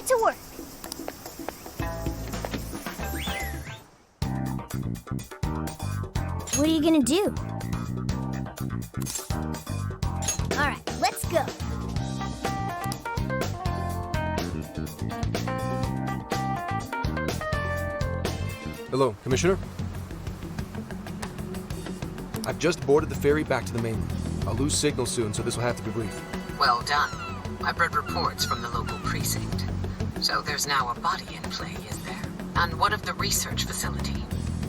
get to work. What are you gonna do? All right, let's go. Hello, Commissioner. I've just boarded the ferry back to the mainland. I'll lose signal soon, so this will have to be brief. Well done. I've read reports from the local precinct. So there's now a body in play, is there? And what of the research facility?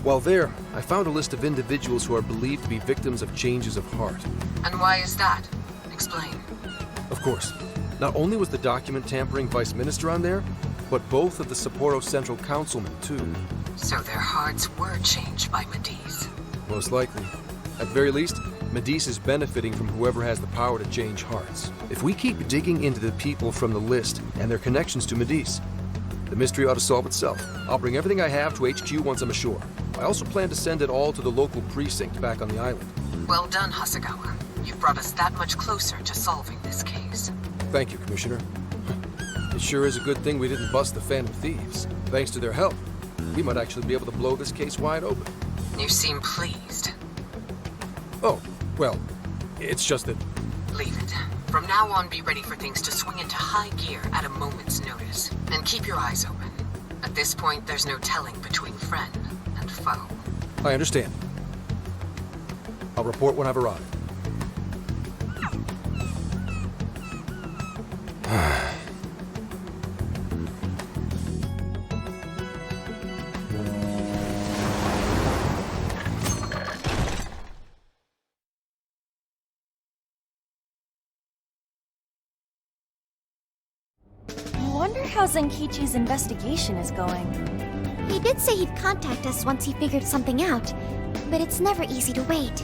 While there, I found a list of individuals who are believed to be victims of changes of heart. And why is that? Explain. Of course. Not only was the document tampering vice minister on there, but both of the Sapporo Central Councilmen, too. So their hearts were changed by Mediz. Most likely. At very least, Mediz is benefiting from whoever has the power to change hearts. If we keep digging into the people from the list and their connections to Mediz, the mystery ought to solve itself. I'll bring everything I have to HQ once I'm ashore. I also plan to send it all to the local precinct back on the island. Well done, Hasegawa. You've brought us that much closer to solving this case. Thank you, Commissioner. It sure is a good thing we didn't bust the Phantom Thieves. Thanks to their help, we might actually be able to blow this case wide open. You seem pleased. Oh, well, it's just that... Leave it. From now on, be ready for things to swing into high gear at a moment's notice. And keep your eyes open. At this point, there's no telling between friend and foe. I understand. I'll report when I've arrived. I wonder how Zenkichi's investigation is going. He did say he'd contact us once he figured something out, but it's never easy to wait.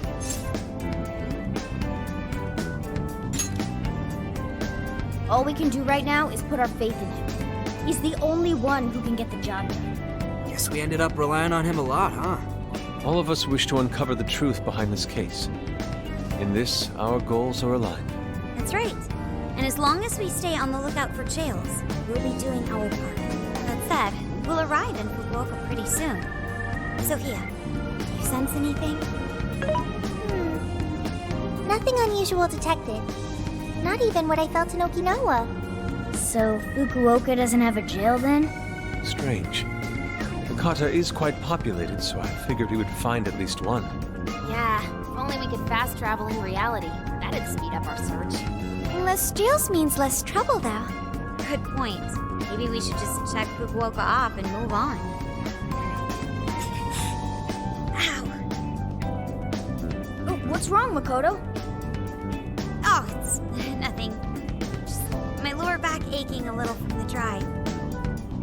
All we can do right now is put our faith in him. He's the only one who can get the job done. Guess we ended up relying on him a lot, huh? All of us wish to uncover the truth behind this case. In this, our goals are aligned. That's right. And as long as we stay on the lookout for jails, we'll be doing our part. That said, we'll arrive in Fukuoka pretty soon. Sophia, do you sense anything? Nothing unusual detected. Not even what I felt in Okinawa. So Fukuoka doesn't have a jail then? Strange. Hakata is quite populated, so I figured we would find at least one. Yeah, if only we could fast travel in reality. That'd speed up our search. Less jails means less trouble, though. Good point. Maybe we should just check Fukuoka off and move on. Ow! Oh, what's wrong, Makoto? Oh, it's nothing. Just my lower back aching a little from the drive.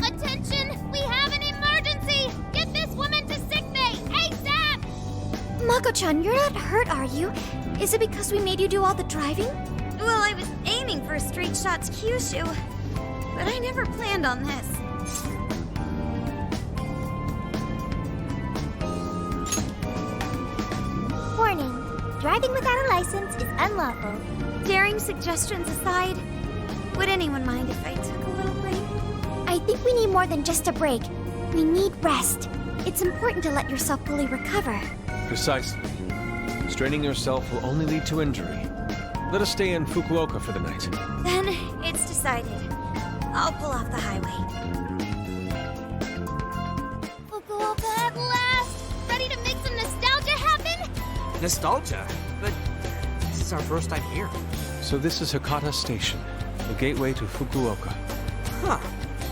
Attention! We have an emergency! Get this woman to sickbay! ASAP! Mako-chan, you're not hurt, are you? Is it because we made you do all the driving? Well, I was aiming for a straight shot to Kyushu, but I never planned on this. Warning. Driving without a license is unlawful. Daring suggestions aside, would anyone mind if I took a little break? I think we need more than just a break. We need rest. It's important to let yourself fully recover. Precisely. Straining yourself will only lead to injury. Let us stay in Fukuoka for the night. Then it's decided. I'll pull off the highway. Fukuoka at last! Ready to make some nostalgia happen? Nostalgia? But this is our first time here. So this is Hakata Station, the gateway to Fukuoka. Huh.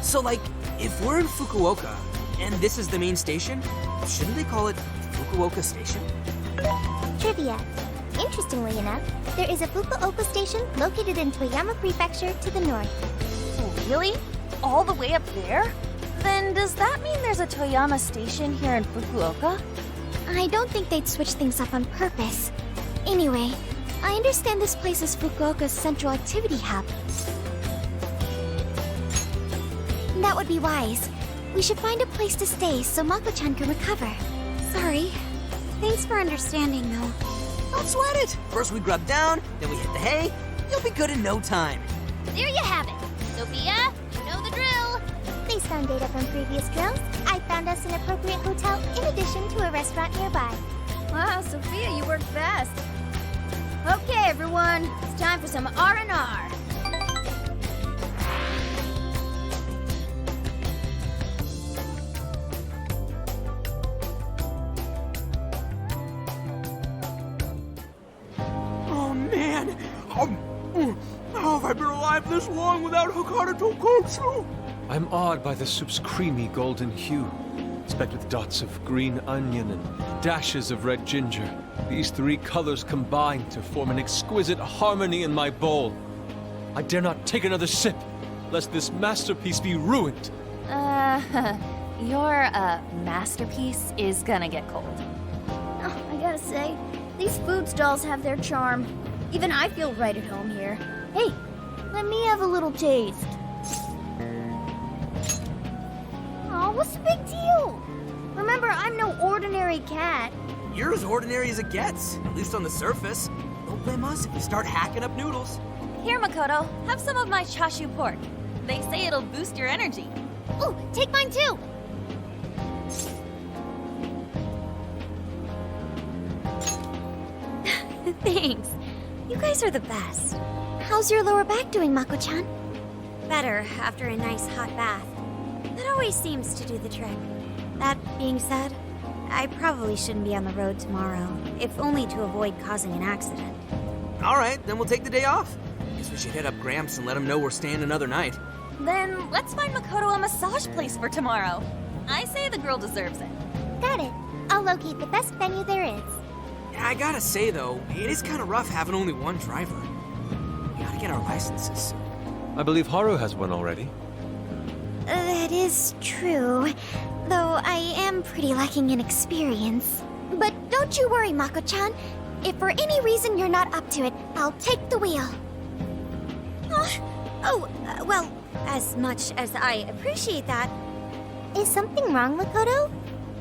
So, like, if we're in Fukuoka, and this is the main station, shouldn't they call it Fukuoka Station? Trivia. Interestingly enough, there is a Fukuoka station located in Toyama Prefecture to the north. Really? All the way up there? Then does that mean there's a Toyama station here in Fukuoka? I don't think they'd switch things up on purpose. Anyway, I understand this place is Fukuoka's central activity hub. That would be wise. We should find a place to stay so Mako-chan can recover. Sorry. Thanks for understanding, though. Don't sweat it. First we grub down, then we hit the hay. You'll be good in no time. There you have it. Sophia, you know the drill. Based on data from previous drills, I found us an appropriate hotel in addition to a restaurant nearby. Wow, Sophia, you work fast. Okay, everyone, it's time for some R&R. Oh man! How have I been alive this long without Hokata Tonkotsu? I'm awed by the soup's creamy golden hue, specked with dots of green onion and dashes of red ginger. These three colors combine to form an exquisite harmony in my bowl. I dare not take another sip, lest this masterpiece be ruined. Your, masterpiece is gonna get cold. Oh, I gotta say, these food stalls have their charm. Even I feel right at home here. Hey, let me have a little taste. Oh, what's the big deal? Remember, I'm no ordinary cat. You're as ordinary as it gets, at least on the surface. Don't blame us if we start hacking up noodles. Here, Makoto, have some of my chashu pork. They say it'll boost your energy. Ooh, take mine too! Thanks. You guys are the best. How's your lower back doing, Mako-chan? Better after a nice hot bath. That always seems to do the trick. That being said, I probably shouldn't be on the road tomorrow, if only to avoid causing an accident. All right, then we'll take the day off. Guess we should hit up Gramps and let him know we're staying another night. Then let's find Makoto a massage place for tomorrow. I say the girl deserves it. Got it. I'll locate the best venue there is. I gotta say, though, it is kind of rough having only one driver. We gotta get our licenses. I believe Haru has one already. That is true, though I am pretty lacking in experience. But don't you worry, Mako-chan. If for any reason you're not up to it, I'll take the wheel. Well, as much as I appreciate that. Is something wrong, Makoto?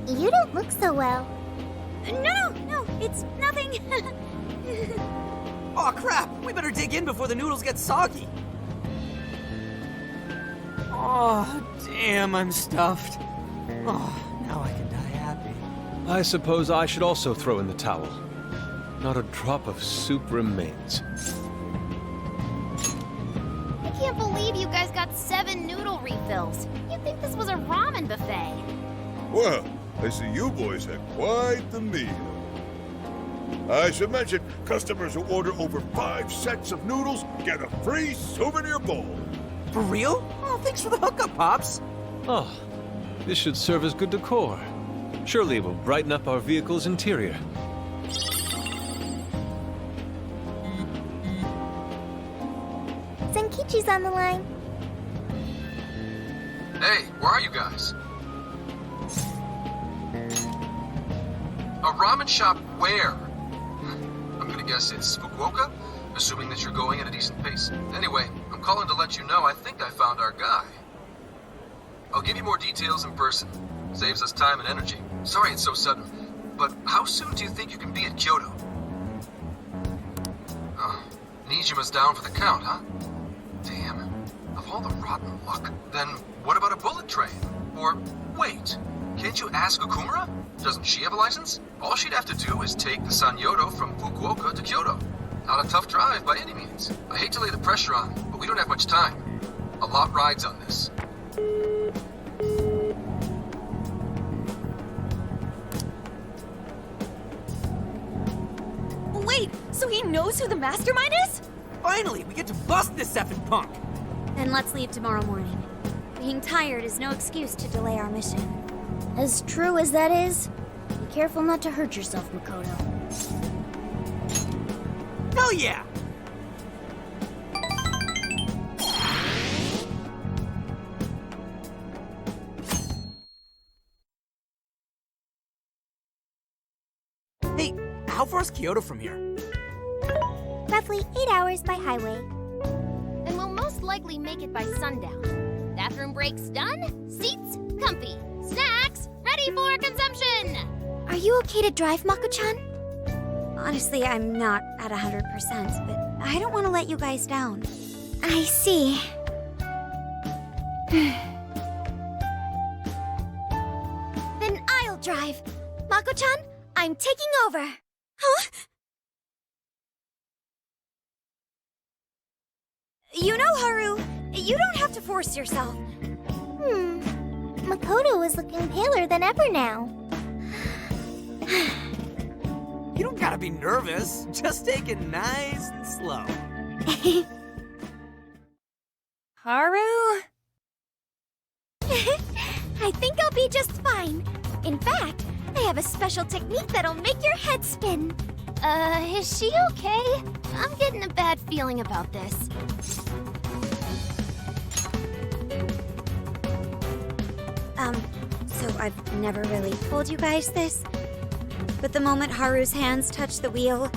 You don't look so well. No, it's nothing. Oh crap! We better dig in before the noodles get soggy. Oh, damn, I'm stuffed. Oh, now I can die happy. I suppose I should also throw in the towel. Not a drop of soup remains. I can't believe you guys got 7 noodle refills. You'd think this was a ramen buffet. Well, I see you boys had quite the meal. I should mention, customers who order over 5 sets of noodles get a free souvenir bowl. For real? Oh, thanks for the hookup, Pops. Oh, this should serve as good decor. Surely it will brighten up our vehicle's interior. Senkichi's on the line. Hey, where are you guys? A ramen shop where? I'm gonna guess it's Fukuoka, assuming that you're going at a decent pace. Anyway, I'm calling to let you know I think I found our guy. I'll give you more details in person. Saves us time and energy. Sorry it's so sudden, but how soon do you think you can be at Kyoto? Nijima's down for the count, huh? Damn. Of all the rotten luck. Then what about a bullet train? Or, wait, can't you ask Okumura? Doesn't she have a license? All she'd have to do is take the Sanyodo from Fukuoka to Kyoto. Not a tough drive by any means. I hate to lay the pressure on, but we don't have much time. A lot rides on this. Wait, so he knows who the mastermind is? Finally, we get to bust this effing punk. Then let's leave tomorrow morning. Being tired is no excuse to delay our mission. As true as that is, be careful not to hurt yourself, Makoto. Hell yeah! Hey, how far is Kyoto from here? Roughly 8 hours by highway. And we'll most likely make it by sundown. Bathroom breaks done, seats comfy, snacks ready for consumption! Are you okay to drive, Mako-chan? Honestly, I'm not at 100%, but I don't want to let you guys down. I see. Mako-chan, I'm taking over. Huh? You know, Haru, you don't have to force yourself. Makoto is looking paler than ever now. You don't gotta be nervous. Just take it nice and slow. Haru? I think I'll be just fine. In fact, I have a special technique that'll make your head spin. Is she okay? I'm getting a bad feeling about this. So I've never really told you guys this, but the moment Haru's hands touch the wheel,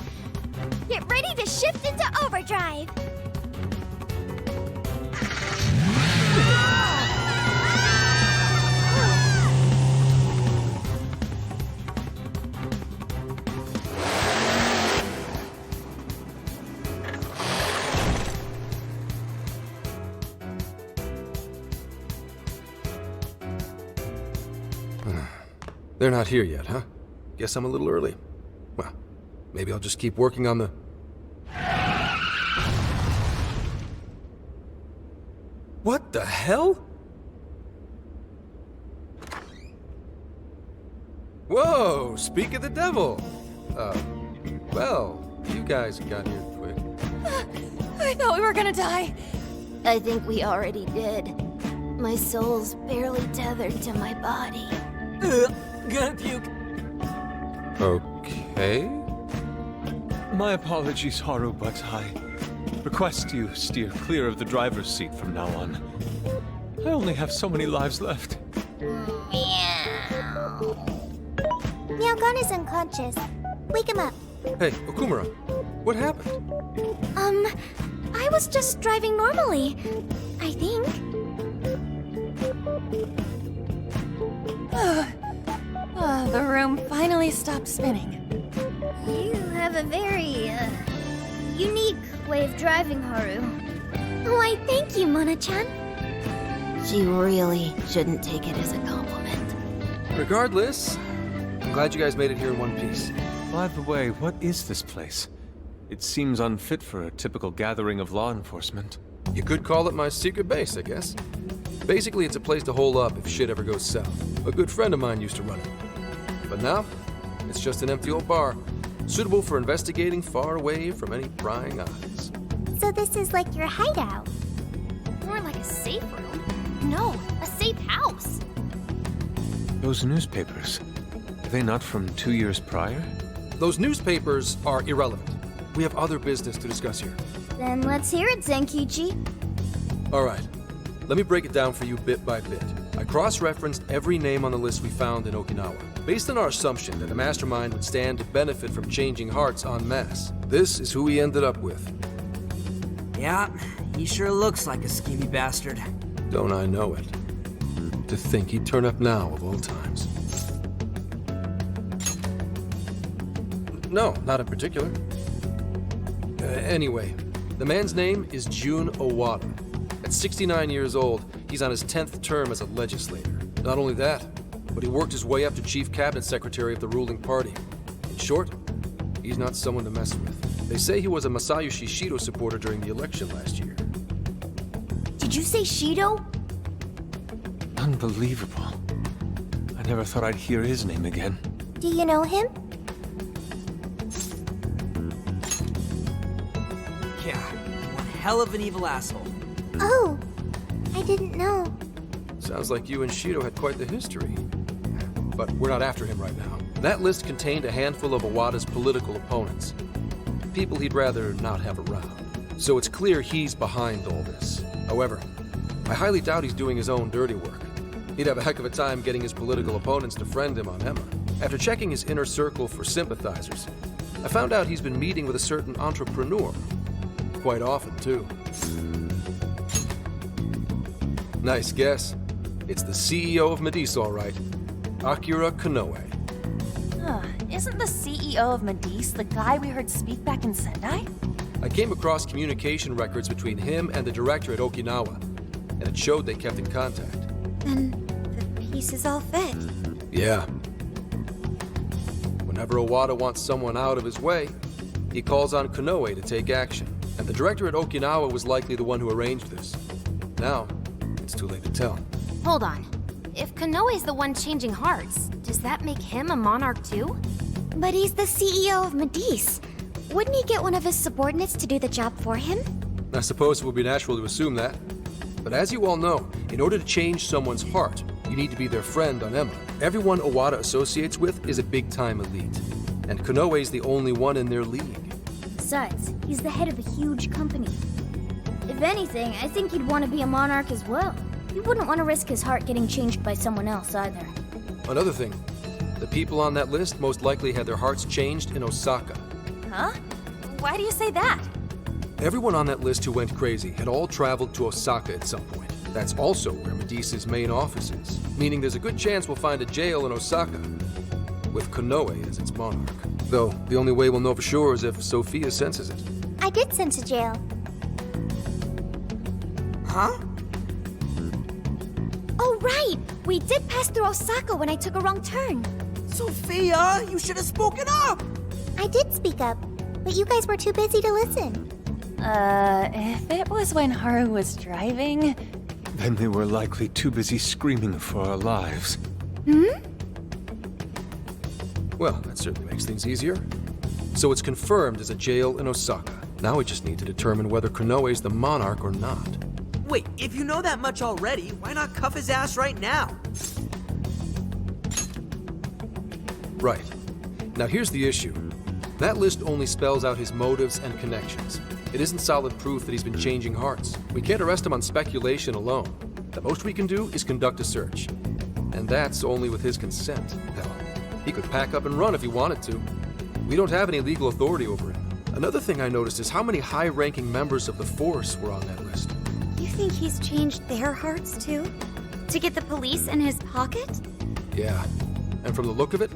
Get ready to shift into overdrive. They're not here yet, huh? Guess I'm a little early. Well, maybe I'll just keep working on the... What the hell? Whoa, speak of the devil. Well, you guys got here quick. I thought we were gonna die. I think we already did. My soul's barely tethered to my body. Gonna puke. Okay. My apologies, Haru, but I request you steer clear of the driver's seat from now on. I only have so many lives left. Meowgon is unconscious. Wake him up. Hey, Okumura, what happened? I was just driving normally. I think. The room finally stopped spinning. You have a very, unique way of driving, Haru. Why, thank you, Mona-chan. She really shouldn't take it as a compliment. Regardless, I'm glad you guys made it here in one piece. By the way, what is this place? It seems unfit for a typical gathering of law enforcement. You could call it my secret base, I guess. Basically, it's a place to hole up if shit ever goes south. A good friend of mine used to run it. But now, it's just an empty old bar, suitable for investigating far away from any prying eyes. So this is like your hideout. More like a safe room. No, a safe house. Those newspapers, are they not from 2 years prior? Those newspapers are irrelevant. We have other business to discuss here. Then let's hear it, Zenkichi. All right, let me break it down for you bit by bit. I cross-referenced every name on the list we found in Okinawa, based on our assumption that the mastermind would stand to benefit from changing hearts en masse. This is who we ended up with. Yeah, he sure looks like a skeevy bastard. Don't I know it? To think he'd turn up now of all times. No, not in particular. Anyway, the man's name is Jun Owada. At 69 years old, he's on his 10th term as a legislator. Not only that, but he worked his way up to chief cabinet secretary of the ruling party. In short, he's not someone to mess with. They say he was a Masayoshi Shido supporter during the election last year. Did you say Shido? Unbelievable. I never thought I'd hear his name again. Do you know him? Yeah, one hell of an evil asshole. Oh, I didn't know. Sounds like you and Shido had quite the history. But we're not after him right now. That list contained a handful of Owada's political opponents. People he'd rather not have around. So it's clear he's behind all this. However, I highly doubt he's doing his own dirty work. He'd have a heck of a time getting his political opponents to friend him on Emma. After checking his inner circle for sympathizers, I found out he's been meeting with a certain entrepreneur. Quite often, too. Nice guess. It's the CEO of Medice, all right. Akira Konoe. Isn't the CEO of Medice the guy we heard speak back in Sendai? I came across communication records between him and the director at Okinawa, and it showed they kept in contact. Then the pieces all fit. Yeah. Whenever Owada wants someone out of his way, he calls on Konoe to take action. And the director at Okinawa was likely the one who arranged this. Now, it's too late to tell. Hold on. If Konoe's the one changing hearts, does that make him a monarch too? But he's the CEO of Medice. Wouldn't he get one of his subordinates to do the job for him? I suppose it would be natural to assume that. But as you all know, in order to change someone's heart, you need to be their friend on Emma. Everyone Owada associates with is a big-time elite. And Konoe's the only one in their league. Besides, he's the head of a huge company. If anything, I think he'd want to be a monarch as well. He wouldn't want to risk his heart getting changed by someone else either. Another thing, the people on that list most likely had their hearts changed in Osaka. Huh? Why do you say that? Everyone on that list who went crazy had all traveled to Osaka at some point. That's also where Medice's main office is, meaning there's a good chance we'll find a jail in Osaka, with Konoe as its monarch. Though, the only way we'll know for sure is if Sophia senses it. I did sense a jail. Huh? Oh, right! We did pass through Osaka when I took a wrong turn. Sophia, you should have spoken up! I did speak up, but you guys were too busy to listen. If it was when Haru was driving... Then they were likely too busy screaming for our lives. Well, that certainly makes things easier. So it's confirmed as a jail in Osaka. Now we just need to determine whether Konoe's the monarch or not. Wait, if you know that much already, why not cuff his ass right now? Right. Now here's the issue. That list only spells out his motives and connections. It isn't solid proof that he's been changing hearts. We can't arrest him on speculation alone. The most we can do is conduct a search. And that's only with his consent. Hell, he could pack up and run if he wanted to. We don't have any legal authority over him. Another thing I noticed is how many high-ranking members of the Force were on that list. You think he's changed their hearts too? To get the police in his pocket? Yeah. And from the look of it,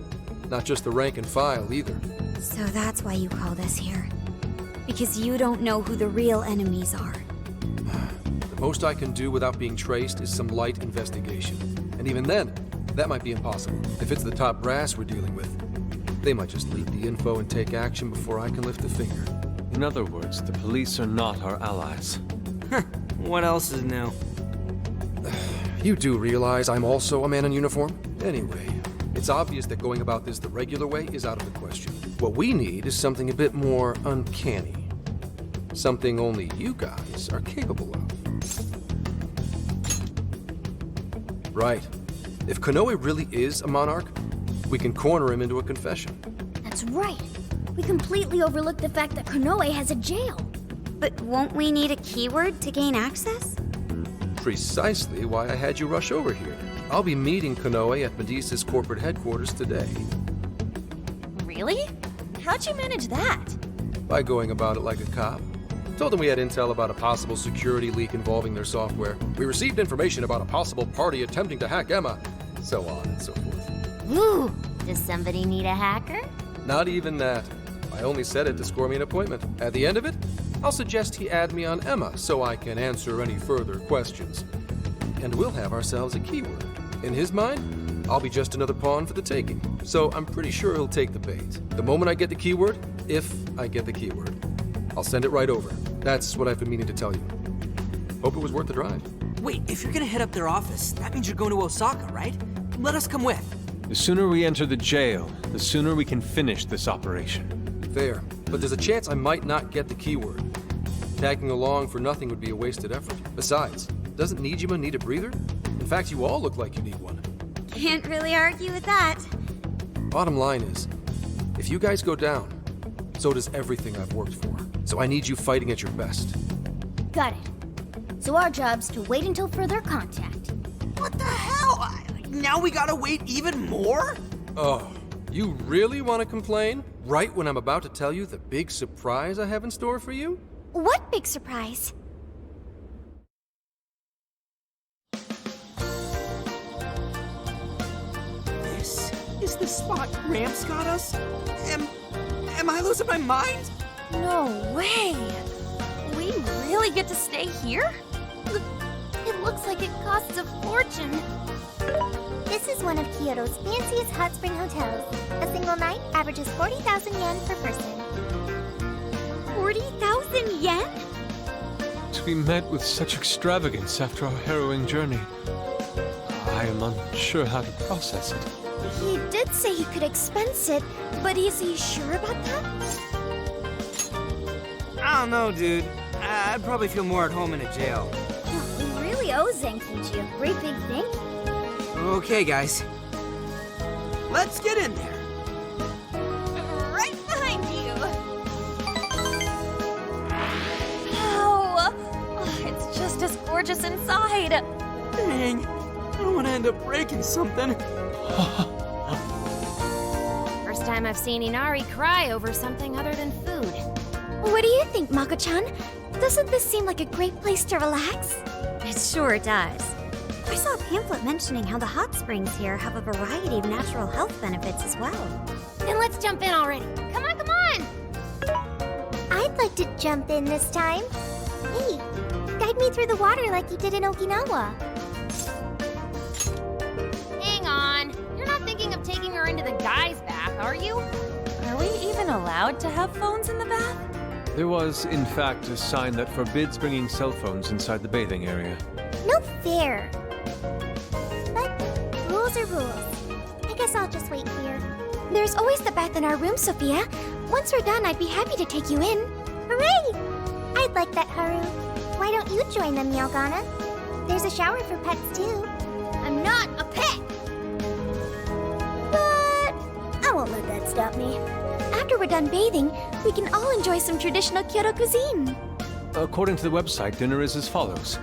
not just the rank and file either. So that's why you called us here. Because you don't know who the real enemies are. The most I can do without being traced is some light investigation. And even then, that might be impossible. If it's the top brass we're dealing with, they might just leak the info and take action before I can lift a finger. In other words, the police are not our allies. What else is new? You do realize I'm also a man in uniform? Anyway, it's obvious that going about this the regular way is out of the question. What we need is something a bit more uncanny. Something only you guys are capable of. Right. If Konoe really is a monarch, we can corner him into a confession. That's right. We completely overlooked the fact that Konoe has a jail. But won't we need a keyword to gain access? Precisely why I had you rush over here. I'll be meeting Konoe at Medice's corporate headquarters today. Really? How'd you manage that? By going about it like a cop. Told them we had intel about a possible security leak involving their software. We received information about a possible party attempting to hack Emma. So on and so forth. Ooh, does somebody need a hacker? Not even that. I only said it to score me an appointment. At the end of it, I'll suggest he add me on Emma so I can answer any further questions. And we'll have ourselves a keyword. In his mind, I'll be just another pawn for the taking. So I'm pretty sure he'll take the bait. The moment I get the keyword, if I get the keyword, I'll send it right over. That's what I've been meaning to tell you. Hope it was worth the drive. Wait, if you're gonna head up their office, that means you're going to Osaka, right? Let us come with. The sooner we enter the jail, the sooner we can finish this operation. Fair, but there's a chance I might not get the keyword. Tagging along for nothing would be a wasted effort. Besides, doesn't Nijima need a breather? In fact, you all look like you need one. Can't really argue with that. Bottom line is, if you guys go down, so does everything I've worked for. So I need you fighting at your best. Got it. So our job's to wait until further contact. What the hell? Now we gotta wait even more? Oh, you really want to complain? Right when I'm about to tell you the big surprise I have in store for you? What big surprise? This is the spot Gramps got us? Am I losing my mind? No way! We really get to stay here? It looks like it costs a fortune. This is one of Kyoto's fanciest hot spring hotels. A single night averages 40,000 yen per person. 40,000 yen? To be met with such extravagance after our harrowing journey, I am unsure how to process it. He did say he could expense it, but is he sure about that? I don't know, dude. I'd probably feel more at home in a jail. We really owe Zenkichi a great big thing. Okay, guys. Let's get in there. Right behind you. Oh, it's just as gorgeous inside. Dang. I don't want to end up breaking something. First time I've seen Inari cry over something other than food. What do you think, Mako-chan? Doesn't this seem like a great place to relax? It sure does. I saw a pamphlet mentioning how the hot springs here have a variety of natural health benefits as well. Then let's jump in already. Come on, come on! I'd like to jump in this time. Hey, guide me through the water like you did in Okinawa. Hang on. You're not thinking of taking her into the guys' bath, are you? Are we even allowed to have phones in the bath? There was, in fact, a sign that forbids bringing cell phones inside the bathing area. No fair. But rules are rules. I guess I'll just wait here. There's always the bath in our room, Sophia. Once we're done, I'd be happy to take you in. Hooray! I'd like that, Haru. Why don't you join them, Yelgana? There's a shower for pets, too. I'm not a pet! But I won't let that stop me. After we're done bathing, we can all enjoy some traditional Kyoto cuisine. According to the website, dinner is as follows: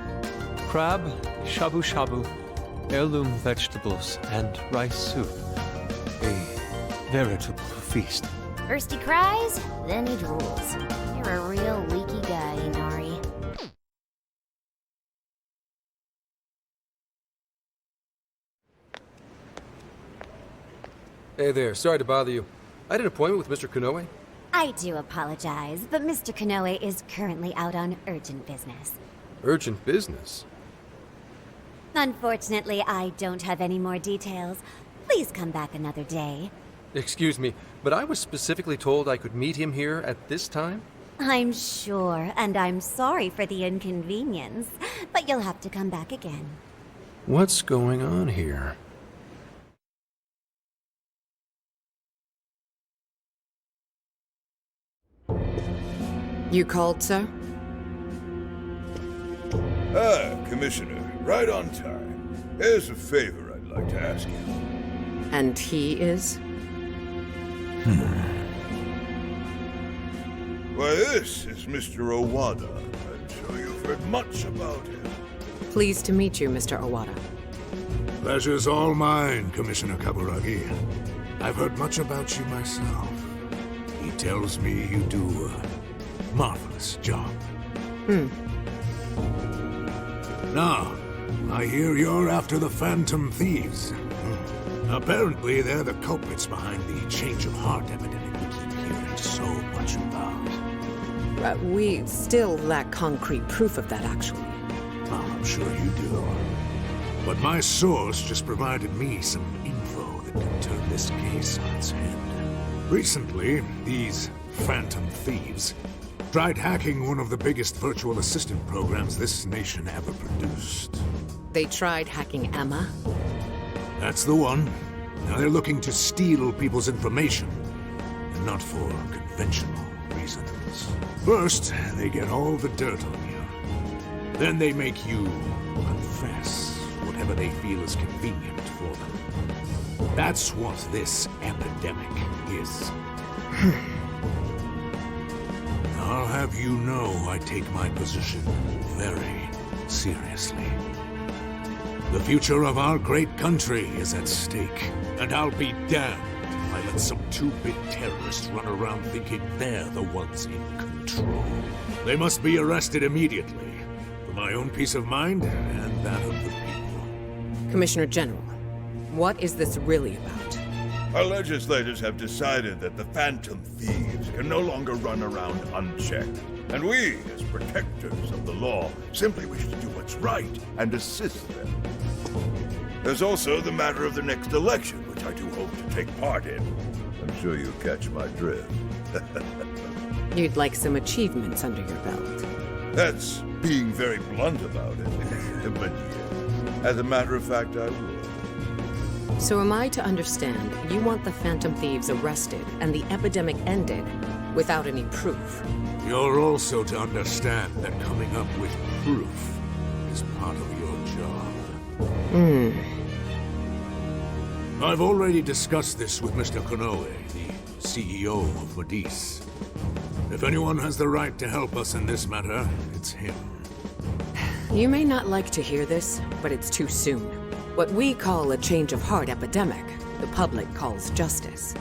crab, shabu shabu, heirloom vegetables, and rice soup. A veritable feast. First he cries, then he drools. You're a real leaky guy, Inari. Hey there, sorry to bother you. I had an appointment with Mr. Konoe. I do apologize, but Mr. Konoe is currently out on urgent business. Urgent business? Unfortunately, I don't have any more details. Please come back another day. Excuse me, but I was specifically told I could meet him here at this time? I'm sure, and I'm sorry for the inconvenience, but you'll have to come back again. What's going on here? You called, sir? Ah, Commissioner, right on time. Here's a favor I'd like to ask you. And he is? Why, this is Mr. Owada. I'm sure you've heard much about him. Pleased to meet you, Mr. Owada. Pleasure's all mine, Commissioner Kaburagi. I've heard much about you myself. He tells me you do a marvelous job. Now, I hear you're after the Phantom Thieves. Apparently, they're the culprits behind the change of heart epidemic we keep hearing so much about. We still lack concrete proof of that, actually. Oh, I'm sure you do. But my source just provided me some info that could turn this case on its head. Recently, these Phantom Thieves tried hacking one of the biggest virtual assistant programs this nation ever produced. They tried hacking Emma? That's the one. Now they're looking to steal people's information, and not for conventional reasons. First, they get all the dirt on you. Then they make you confess whatever they feel is convenient for them. That's what this epidemic is. I'll have you know I take my position very seriously. The future of our great country is at stake, and I'll be damned if I let some two-bit terrorists run around thinking they're the ones in control. They must be arrested immediately, for my own peace of mind and that of the people. Commissioner General, what is this really about? Our legislators have decided that the Phantom Thieves can no longer run around unchecked. And we, as protectors of the law, simply wish to do what's right and assist them. There's also the matter of the next election, which I do hope to take part in. I'm sure you catch my drift. You'd like some achievements under your belt. That's being very blunt about it. But yes, as a matter of fact, I will. So am I to understand you want the Phantom Thieves arrested and the epidemic ended without any proof? You're also to understand that coming up with proof is part of your job. I've already discussed this with Mr. Konoe, the CEO of Medis. If anyone has the right to help us in this matter, it's him. You may not like to hear this, but it's too soon. What we call a change of heart epidemic, the public calls justice.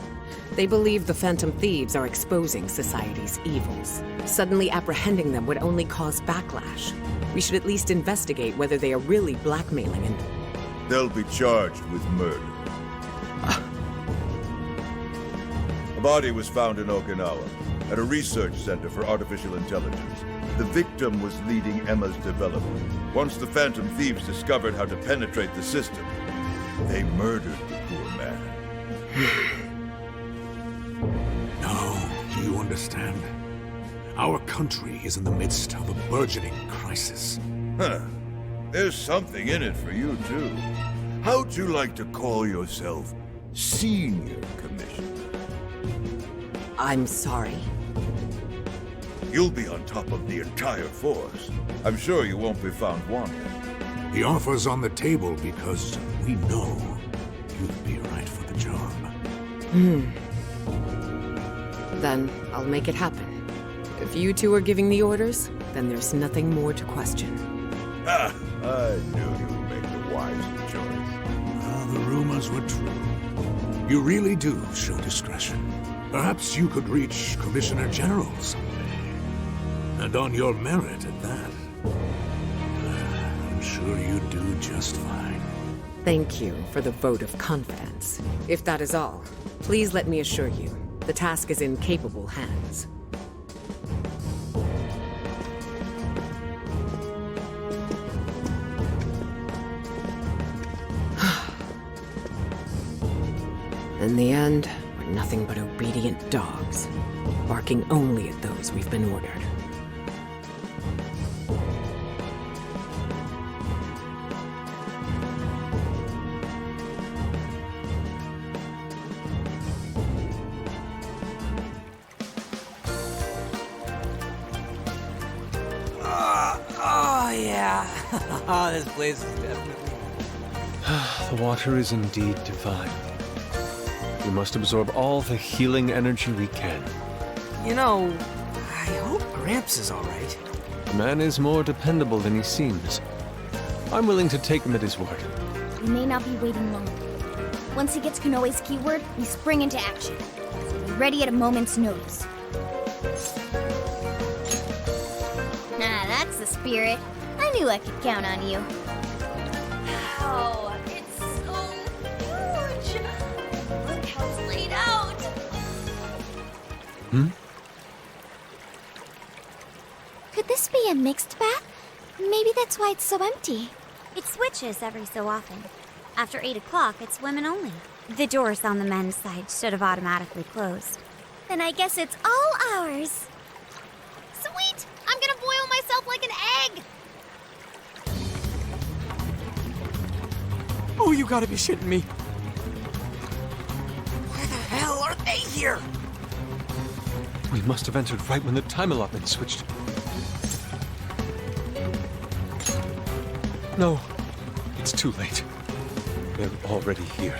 They believe the Phantom Thieves are exposing society's evils. Suddenly apprehending them would only cause backlash. We should at least investigate whether they are really blackmailing and... They'll be charged with murder. A body was found in Okinawa, at a research center for artificial intelligence. The victim was leading Emma's development. Once the Phantom Thieves discovered how to penetrate the system, they murdered the poor man. Now, do you understand? Our country is in the midst of a burgeoning crisis. Huh. There's something in it for you, too. How'd you like to call yourself Senior Commissioner? I'm sorry. You'll be on top of the entire force. I'm sure you won't be found wanting. The offer's on the table because we know you'd be right for the job. Then I'll make it happen. If you two are giving the orders, then there's nothing more to question. Ah, I knew you'd make the wise choice. The rumors were true. You really do show discretion. Perhaps you could reach Commissioner General someday. And on your merit at that. I'm sure you'd do just fine. Thank you for the vote of confidence. If that is all, please let me assure you, the task is in capable hands. In the end, we're nothing but obedient dogs, barking only at those we've been ordered. Oh, yeah. This place is definitely... The water is indeed divine. We must absorb all the healing energy we can. You know, I hope Gramps is all right. The man is more dependable than he seems. I'm willing to take him at his word. We may not be waiting long. Once he gets Konoe's keyword, we spring into action. So be ready at a moment's notice. Ah, that's the spirit. I knew I could count on you. Wow, it's so huge! Look how it's laid out! Could this be a mixed bath? Maybe that's why it's so empty. It switches every so often. After 8 o'clock, it's women only. The doors on the men's side should have automatically closed. Then I guess it's all ours. Sweet! I'm gonna boil myself like an egg! Oh, you gotta be shitting me. Why the hell are they here? We must have entered right when the time allotment switched. No, it's too late. They're already here.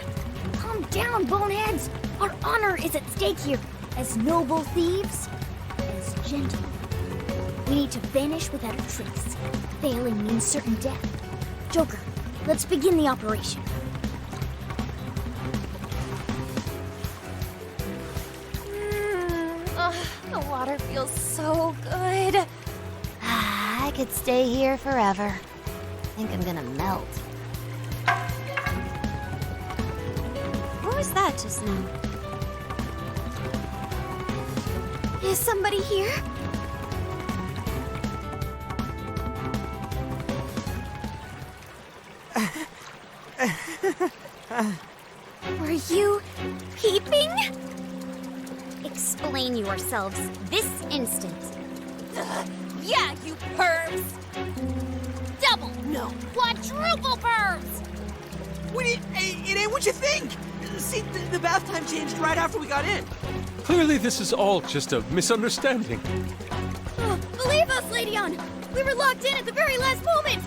Calm down, boneheads! Our honor is at stake here. As noble thieves, as gentlemen. We need to vanish without a trace. Failing means certain death. Joker, let's begin the operation. The water feels so good. I could stay here forever. I think I'm gonna melt. What was that just now? Is somebody here? Were you peeping? Explain yourselves this instant. Yeah, you pervs! Double, no, quadruple pervs! It ain't what you think! See, the bath time changed right after we got in. Clearly, this is all just a misunderstanding. Oh, believe us, Lady Ann! We were locked in at the very last moment!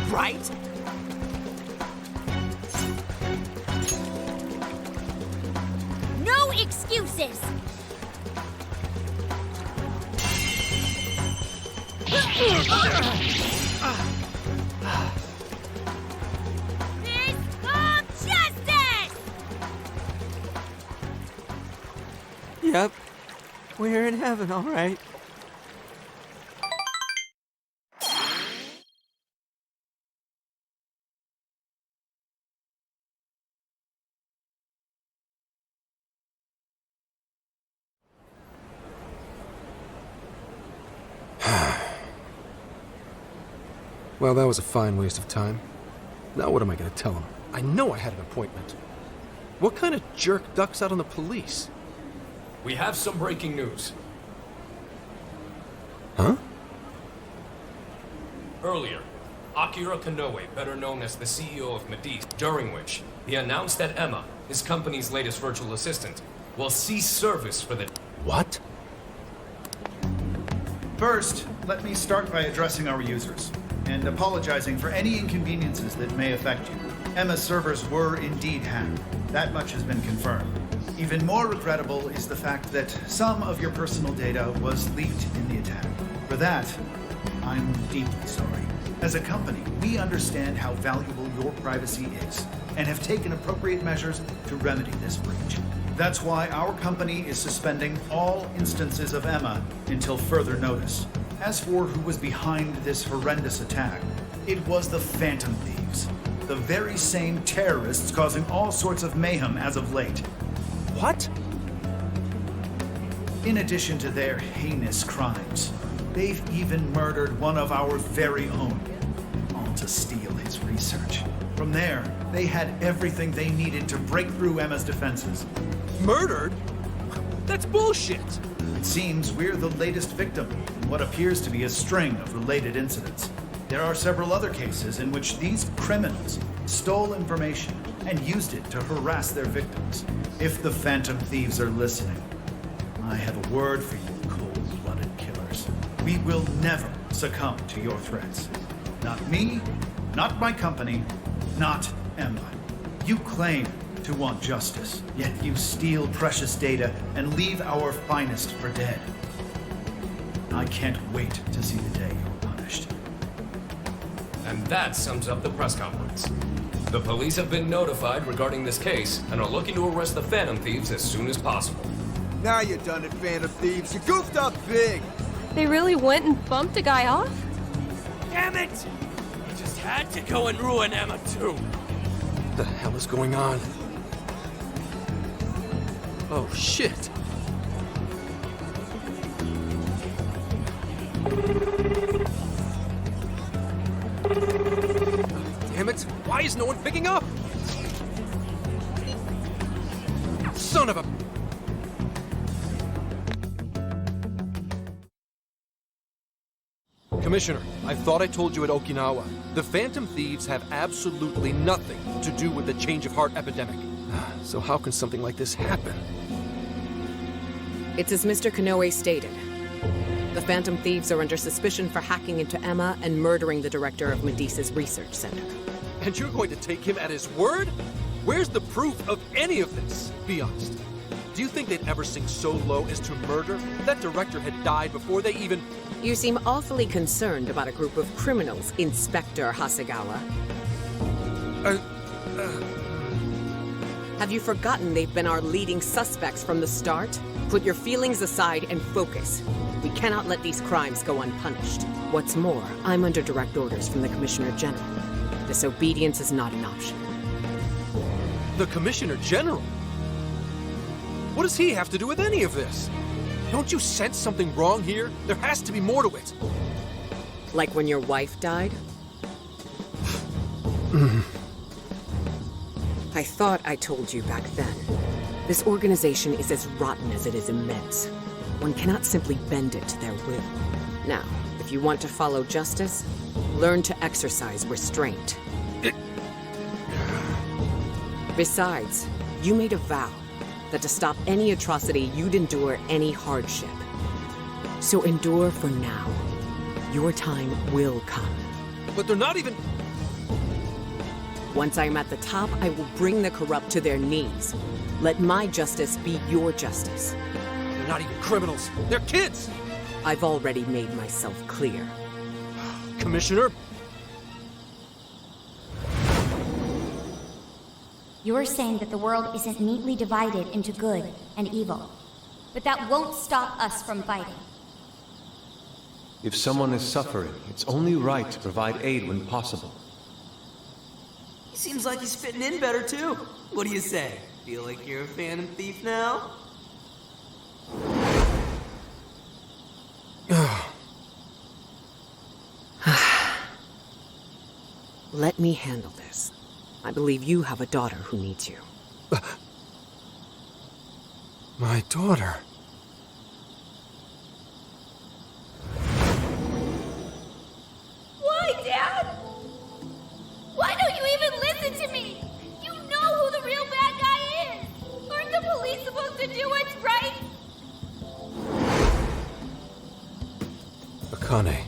Right? No excuses! Fist of justice! Yep. We're in heaven, all right. Well, that was a fine waste of time. Now what am I going to tell him? I know I had an appointment. What kind of jerk ducks out on the police? We have some breaking news. Huh? Earlier, Akira Konoe, better known as the CEO of Medice, during which he announced that Emma, his company's latest virtual assistant, will cease service for the... What? First, let me start by addressing our users and apologizing for any inconveniences that may affect you. Emma's servers were indeed hacked. That much has been confirmed. Even more regrettable is the fact that some of your personal data was leaked in the attack. For that, I'm deeply sorry. As a company, we understand how valuable your privacy is and have taken appropriate measures to remedy this breach. That's why our company is suspending all instances of Emma until further notice. As for who was behind this horrendous attack, it was the Phantom Thieves, the very same terrorists causing all sorts of mayhem as of late. What? In addition to their heinous crimes, they've even murdered one of our very own, all to steal his research. From there, they had everything they needed to break through Emma's defenses. Murdered? That's bullshit! It seems we're the latest victim in what appears to be a string of related incidents. There are several other cases in which these criminals stole information and used it to harass their victims. If the Phantom Thieves are listening, I have a word for you, cold-blooded killers. We will never succumb to your threats. Not me, not my company, not Emma. You claim to want justice, yet you steal precious data and leave our finest for dead. I can't wait to see the day you're punished. And that sums up the press conference. The police have been notified regarding this case and are looking to arrest the Phantom Thieves as soon as possible. Now you're done it, Phantom Thieves. You goofed up big. They really went and bumped a guy off? Damn it! You just had to go and ruin Emma, too. What the hell is going on? Oh, shit. Damn it! Why is no one picking up? Son of a... Commissioner, I thought I told you at Okinawa. The Phantom Thieves have absolutely nothing to do with the change of heart epidemic. So how can something like this happen? It's as Mr. Konoe stated. The Phantom Thieves are under suspicion for hacking into Emma and murdering the director of Medice's research center. And you're going to take him at his word? Where's the proof of any of this? Be honest. Do you think they'd ever sink so low as to murder? That director had died before they even... You seem awfully concerned about a group of criminals, Inspector Hasegawa. Have you forgotten they've been our leading suspects from the start? Put your feelings aside and focus. We cannot let these crimes go unpunished. What's more, I'm under direct orders from the Commissioner General. Disobedience is not an option. The Commissioner General? What does he have to do with any of this? Don't you sense something wrong here? There has to be more to it. Like when your wife died? I thought I told you back then. This organization is as rotten as it is immense. One cannot simply bend it to their will. Now, if you want to follow justice, learn to exercise restraint. Besides, you made a vow that to stop any atrocity, you'd endure any hardship. So endure for now. Your time will come. But they're not even... Once I am at the top, I will bring the corrupt to their knees. Let my justice be your justice. They're not even criminals. They're kids! I've already made myself clear. Commissioner? You're saying that the world isn't neatly divided into good and evil. But that won't stop us from fighting. If someone is suffering, it's only right to provide aid when possible. He seems like he's fitting in better, too. What do you say? Feel like you're a Phantom Thief now? Let me handle this. I believe you have a daughter who needs you. My daughter? Why, Dad? Why don't you even listen to me? You know who the real bad guy is! Aren't the police supposed to do what's right? Akane.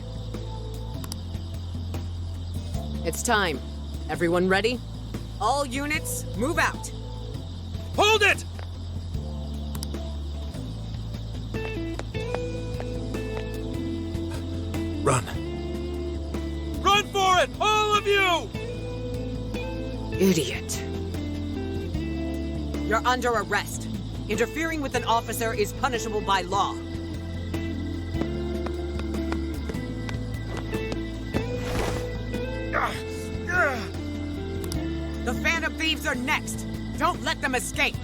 It's time. Everyone ready? All units, move out! Hold it! Run. Run for it! All of you! Idiot. You're under arrest. Interfering with an officer is punishable by law. The Phantom Thieves are next! Don't let them escape!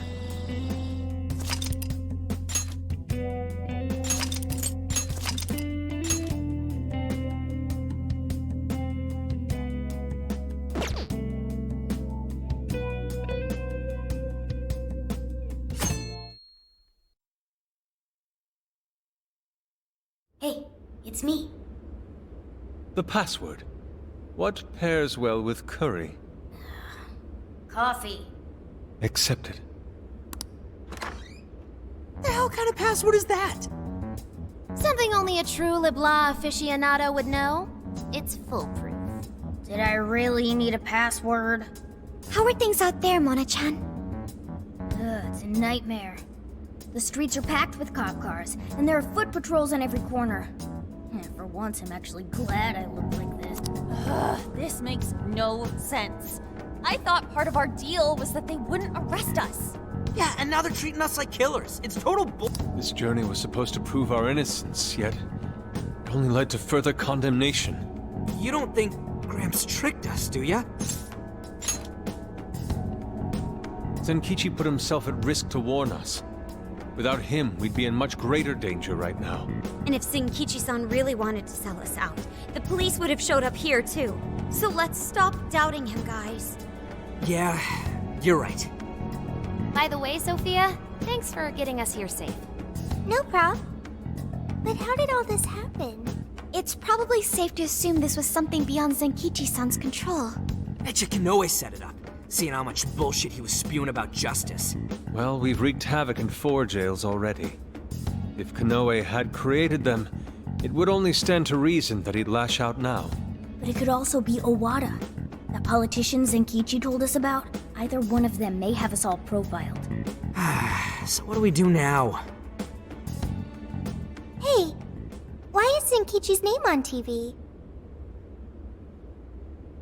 Hey, it's me. The password. What pairs well with curry? Coffee. Accepted. The hell kind of password is that? Something only a true LeBlanc aficionado would know. It's foolproof. Did I really need a password? How are things out there, Mona-chan? It's a nightmare. The streets are packed with cop cars, and there are foot patrols on every corner. For once, I'm actually glad I look like this. This makes no sense. I thought part of our deal was that they wouldn't arrest us. Yeah, and now they're treating us like killers. It's total bull. This journey was supposed to prove our innocence, yet it only led to further condemnation. You don't think Gramps tricked us, do ya? Zenkichi put himself at risk to warn us. Without him, we'd be in much greater danger right now. And if Zenkichi-san really wanted to sell us out, the police would have showed up here too. So let's stop doubting him, guys. Yeah, you're right. By the way, Sophia, thanks for getting us here safe. No prob. But how did all this happen? It's probably safe to assume this was something beyond Zenkichi-san's control. Bet you Kanoe set it up, seeing how much bullshit he was spewing about justice. Well, we've wreaked havoc in 4 jails already. If Kanoe had created them, it would only stand to reason that he'd lash out now. But it could also be Owada, that politician Zenkichi told us about. Either one of them may have us all profiled. So what do we do now? Hey, why is Zenkichi's name on TV?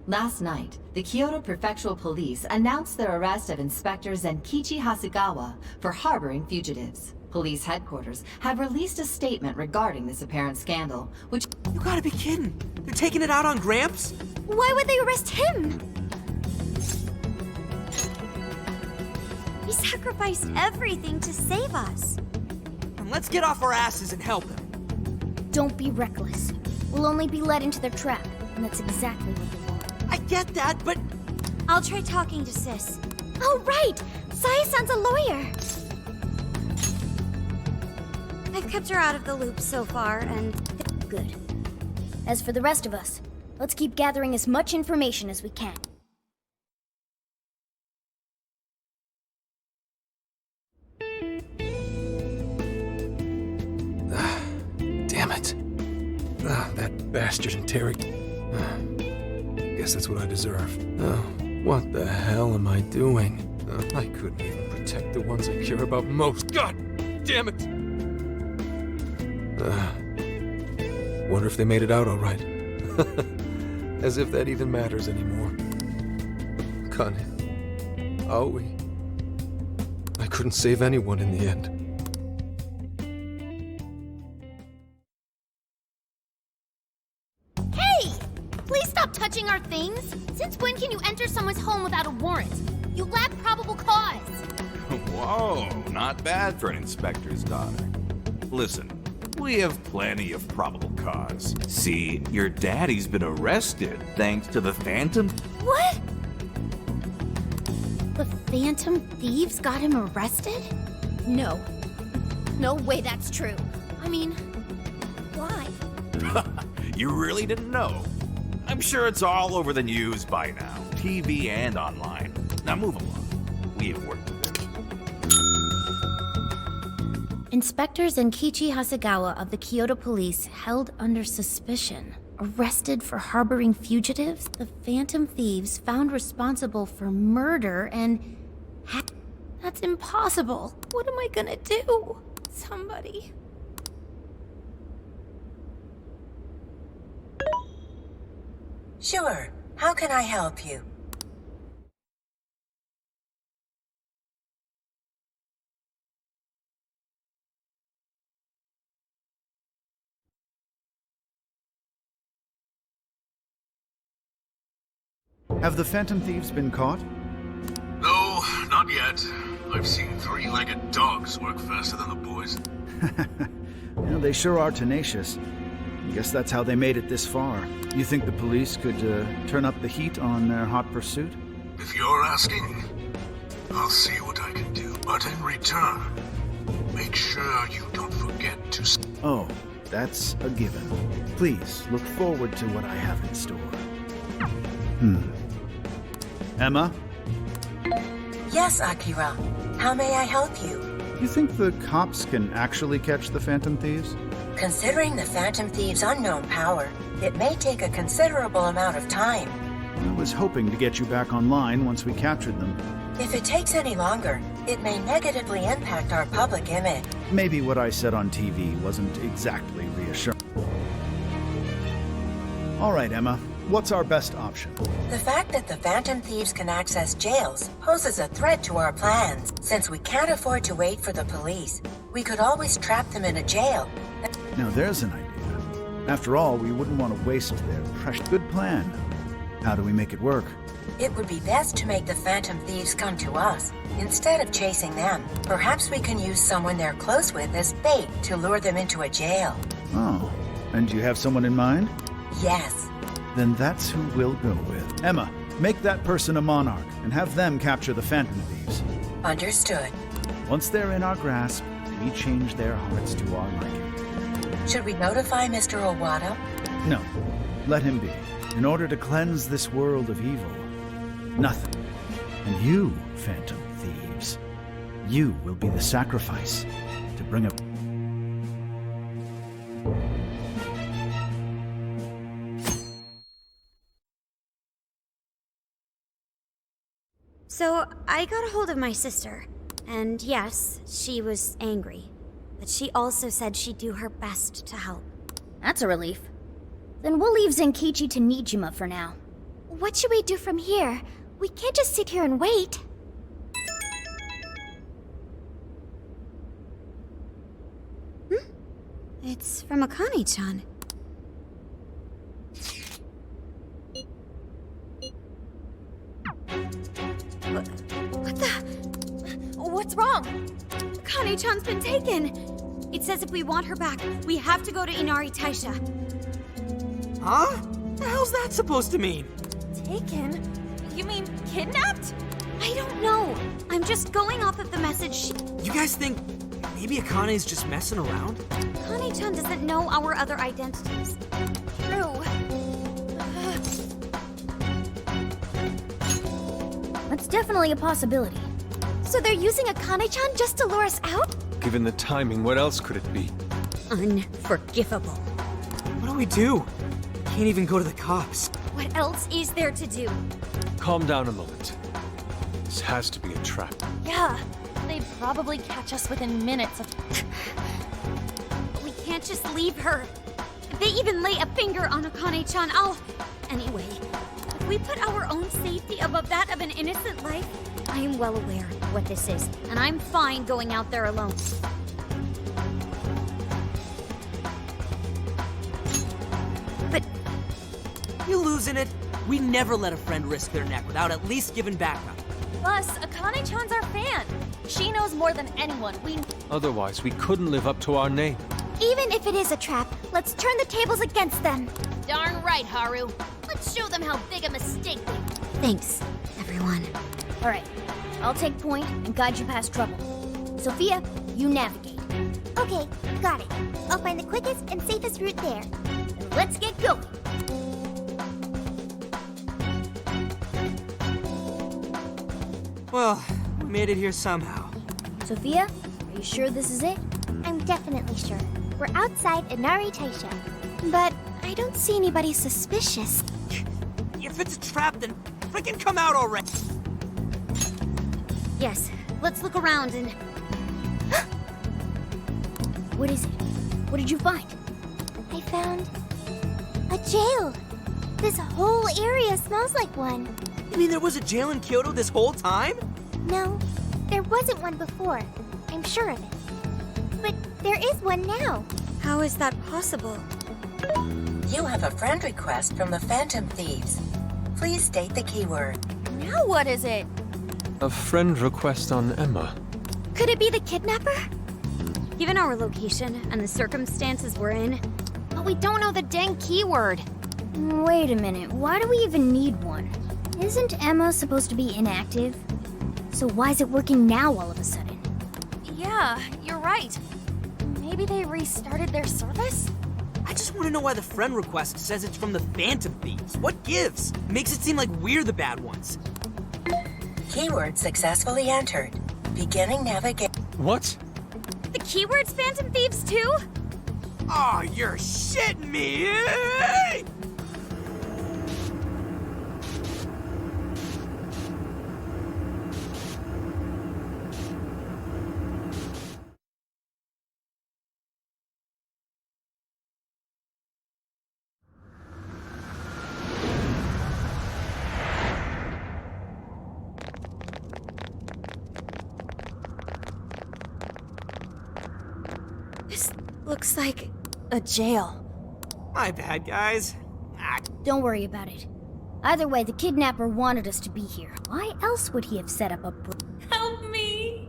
Last night, the Kyoto Prefectural Police announced their arrest of Inspector Zenkichi Hasegawa for harboring fugitives. Police headquarters have released a statement regarding this apparent scandal, which— You gotta be kidding! They're taking it out on Gramps? Why would they arrest him? He sacrificed everything to save us. And let's get off our asses and help him. Don't be reckless. We'll only be led into their trap, and that's exactly what they want. I get that, but... I'll try talking to Sis. Oh, right! Saya-san's a lawyer! I've kept her out of the loop so far, and... Good. As for the rest of us, let's keep gathering as much information as we can. Damn it. That bastard interrogate. Guess that's what I deserve. Oh, what the hell am I doing? I couldn't even protect the ones I care about most. God damn it! Wonder if they made it out all right. As if that even matters anymore. Connie. Aoi. I couldn't save anyone in the end. Hey! Please stop touching our things! Since when can you enter someone's home without a warrant? You lack probable cause! Whoa, not bad for an inspector's daughter. Listen, we have plenty of probable cause. See, your daddy's been arrested thanks to the Phantom. What? The Phantom Thieves got him arrested? No. No way that's true. I mean, why? You really didn't know? I'm sure it's all over the news by now, TV and online. Now move along. We have work to do. Inspector Zenkichi Hasegawa of the Kyoto Police held under suspicion. Arrested for harboring fugitives, the Phantom Thieves found responsible for murder and... That's impossible. What am I gonna do? Somebody... Sure. How can I help you? Have the Phantom Thieves been caught? No, not yet. I've seen three-legged dogs work faster than the boys. Yeah, they sure are tenacious. I guess that's how they made it this far. You think the police could turn up the heat on their hot pursuit? If you're asking, I'll see what I can do. But in return, make sure you don't forget to... Oh, that's a given. Please, look forward to what I have in store. Emma? Yes, Akira. How may I help you? You think the cops can actually catch the Phantom Thieves? Considering the Phantom Thieves' unknown power, it may take a considerable amount of time. I was hoping to get you back online once we captured them. If it takes any longer, it may negatively impact our public image. Maybe what I said on TV wasn't exactly reassuring. All right, Emma. What's our best option? The fact that the Phantom Thieves can access jails poses a threat to our plans. Since we can't afford to wait for the police, we could always trap them in a jail. Now there's an idea. After all, we wouldn't want to waste their precious... Good plan. How do we make it work? It would be best to make the Phantom Thieves come to us, instead of chasing them. Perhaps we can use someone they're close with as bait to lure them into a jail. Oh, and you have someone in mind? Yes. Then that's who we'll go with. Emma, make that person a monarch and have them capture the Phantom Thieves. Understood. Once they're in our grasp, we change their hearts to our liking. Should we notify Mr. Owada? No, let him be. In order to cleanse this world of evil, nothing. And you, Phantom Thieves, you will be the sacrifice to bring a... So, I got a hold of my sister. And yes, she was angry. But she also said she'd do her best to help. That's a relief. Then we'll leave Zenkichi to Nijima for now. What should we do from here? We can't just sit here and wait. It's from Akane-chan. What the? What's wrong? Akane-chan's been taken. It says if we want her back, we have to go to Inari Taisha. Huh? The hell's that supposed to mean? Taken? You mean kidnapped? I don't know. I'm just going off of the message You guys think maybe Akane's just messing around? Akane-chan doesn't know our other identities. True. That's definitely a possibility. So they're using Akane-chan just to lure us out? Given the timing, what else could it be? Unforgivable. What do we do? Can't even go to the cops. What else is there to do? Calm down a moment. This has to be a trap. Yeah, they'd probably catch us within minutes of... We can't just leave her. If they even lay a finger on Akane-chan, Anyway, if we put our own safety above that of an innocent life, I am well aware of what this is, and I'm fine going out there alone. But... You losing it? We never let a friend risk their neck without at least giving backup. Plus, Akane-chan's our fan. She knows more than anyone. Otherwise, we couldn't live up to our name. Even if it is a trap, let's turn the tables against them. Darn right, Haru. Let's show them how big a mistake they... Thanks, everyone. All right, I'll take point and guide you past trouble. Sophia, you navigate. Okay, got it. I'll find the quickest and safest route there. Let's get going. Well, we made it here somehow. Sophia, are you sure this is it? I'm definitely sure. We're outside Inari Taisha. But I don't see anybody suspicious. If it's a trap, then freaking come out already! Yes, let's look around and... What is it? What did you find? I found... a jail. This whole area smells like one. You mean there was a jail in Kyoto this whole time? No, there wasn't one before. I'm sure of it. But there is one now. How is that possible? You have a friend request from the Phantom Thieves. Please state the keyword. Now what is it? A friend request on Emma. Could it be the kidnapper? Given our location and the circumstances we're in, But we don't know the dang keyword. Wait a minute, why do we even need one? Isn't Emma supposed to be inactive? So why is it working now all of a sudden? Yeah, you're right. Maybe they restarted their service? I just want to know why the friend request says it's from the Phantom Thieves. What gives? Makes it seem like we're the bad ones. Keyword successfully entered. Beginning navigation. What? the keyword's Phantom Thieves too? Oh, you're shitting me! This looks like a jail. My bad, guys. Don't worry about it. Either way, the kidnapper wanted us to be here. Why else would he have set up a Help me!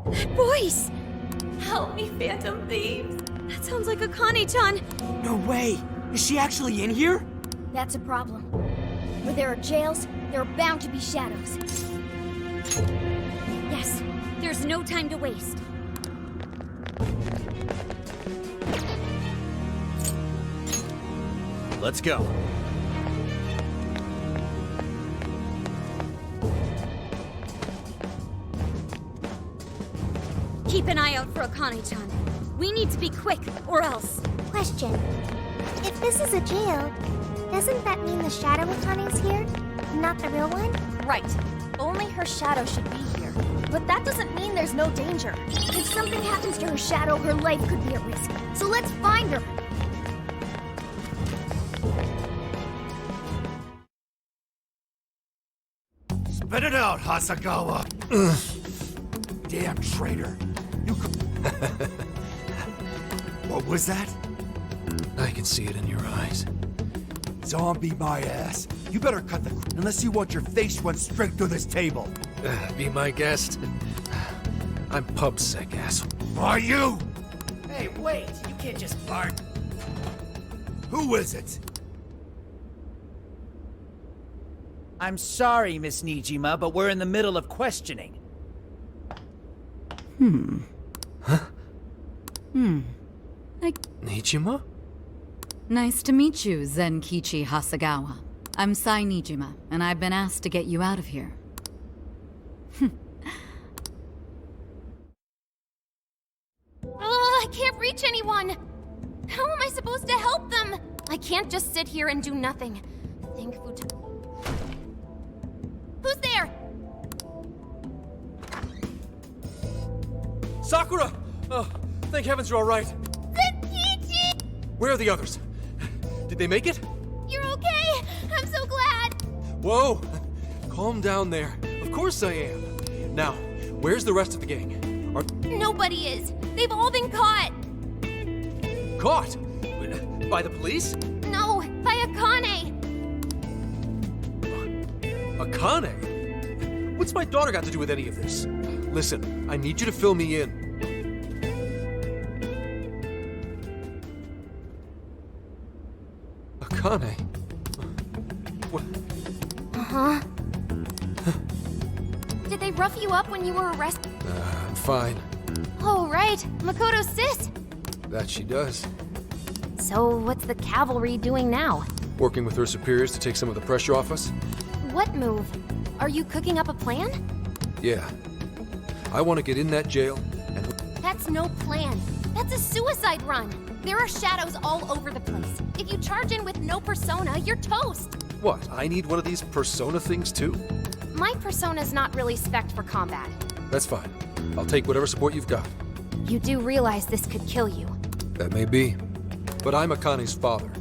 That voice! Help me, Phantom Thieves! That sounds like Akane-chan! No way! Is she actually in here? That's a problem. Where there are jails, there are bound to be shadows. Yes, there's no time to waste. Let's go. Keep an eye out for Akane-chan. We need to be quick, or else. Question. If this is a jail, doesn't that mean the shadow Akane's here? Not the real one? Right. Only her shadow should be here. But that doesn't mean there's no danger. If something happens to her shadow, her life could be at risk. So let's find her. Spit it out, Hasagawa! Damn traitor. You What was that? I can see it in your eyes. Zombie my ass. You better cut the unless you want your face run straight through this table. Be my guest. I'm pub sick, asshole. Are you? Hey, wait! You can't just bark. Who is it? I'm sorry, Miss Nijima, but we're in the middle of questioning. Nijima? Nice to meet you, Zenkichi Hasegawa. I'm Sai Nijima, and I've been asked to get you out of here. Oh, I can't reach anyone! How am I supposed to help them? I can't just sit here and do nothing. Think Who's there? Sakura! Oh, thank heavens you're all right. Zenkichi! Where are the others? Did they make it? You're okay! I'm so glad! Whoa! Calm down there. Of course I am. Now, where's the rest of the gang? Nobody is. They've all been caught. Caught? By the police? No, by Akane. Akane? What's my daughter got to do with any of this? Listen, I need you to fill me in. Akane? What? Uh-huh. Did they rough you up when you were arrested? I'm fine. Oh, right. Makoto's sis. That she does. So, what's the cavalry doing now? Working with her superiors to take some of the pressure off us? What move? Are you cooking up a plan? Yeah. I want to get in that jail and... That's no plan. That's a suicide run. There are shadows all over the place. If you charge in with no persona, you're toast. What, I need one of these persona things too? My persona's not really spec'd for combat. That's fine. I'll take whatever support you've got. You do realize this could kill you. That may be. But I'm Akane's father.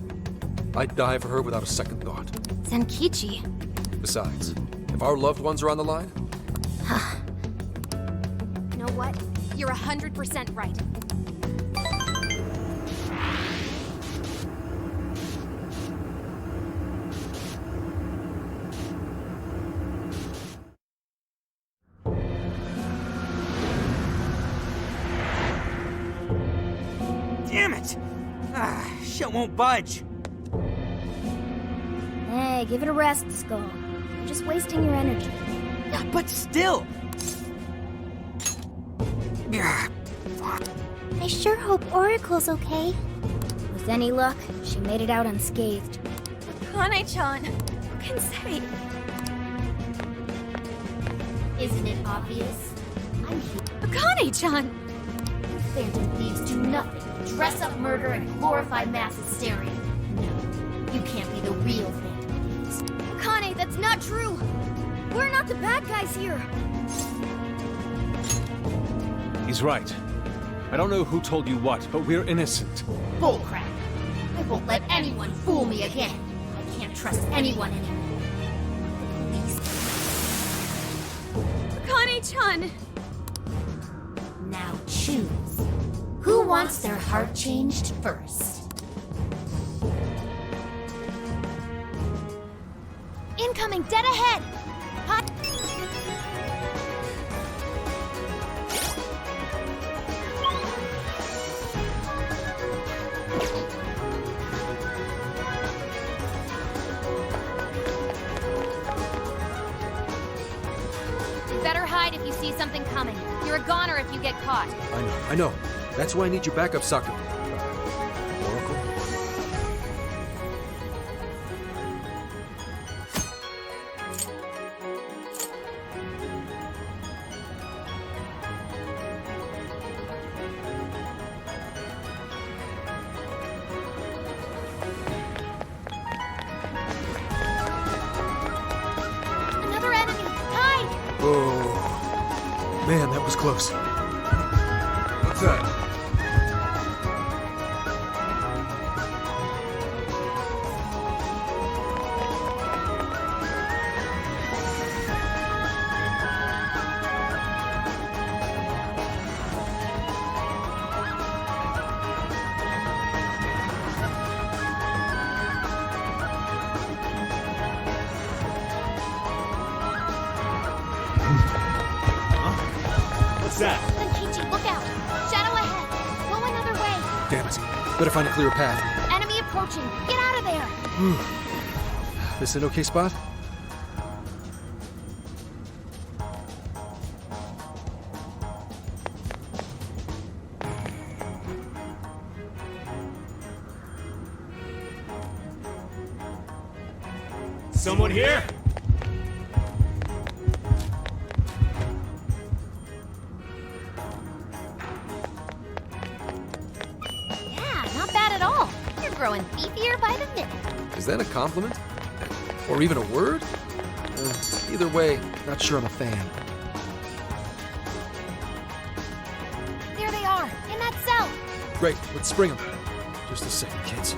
I'd die for her without a second thought. Zenkichi. Besides, if our loved ones are on the line... You know what? You're 100% right. Damn it! Shit won't budge. Hey, give it a rest, Skull. You're just wasting your energy. But still! I sure hope Oracle's okay. With any luck, she made it out unscathed. Akane-chan! Who can say? Isn't it obvious? I'm here. Akane-chan! Phantom thieves do nothing. Dress up murder and glorify mass hysteria. No, you can't be the real Phantom thieves. Akane, that's not true! We're not the bad guys here! He's right. I don't know who told you what, but we're innocent. Bullcrap. I won't let anyone fool me again. I can't trust anyone anymore. Akane-chan! Now choose. Who wants their heart changed first? Incoming, dead ahead! Hot. You better hide if you see something coming. You're a goner if you get caught. I know. That's why I need your backup, Sakura. Oracle? Another enemy! Hide! Oh. Man, that was close. What's that? that? Zenkichi, look out! Shadow ahead! Go another way! Damn it. Better find a clearer path. Enemy approaching! Get out of there! This an okay spot? Someone here? Yeah, not bad at all. You're growing beefier by the minute. Is that a compliment? Or even a word? Either way, not sure I'm a fan. There they are, in that cell. Great, let's spring them. Just a second, kids.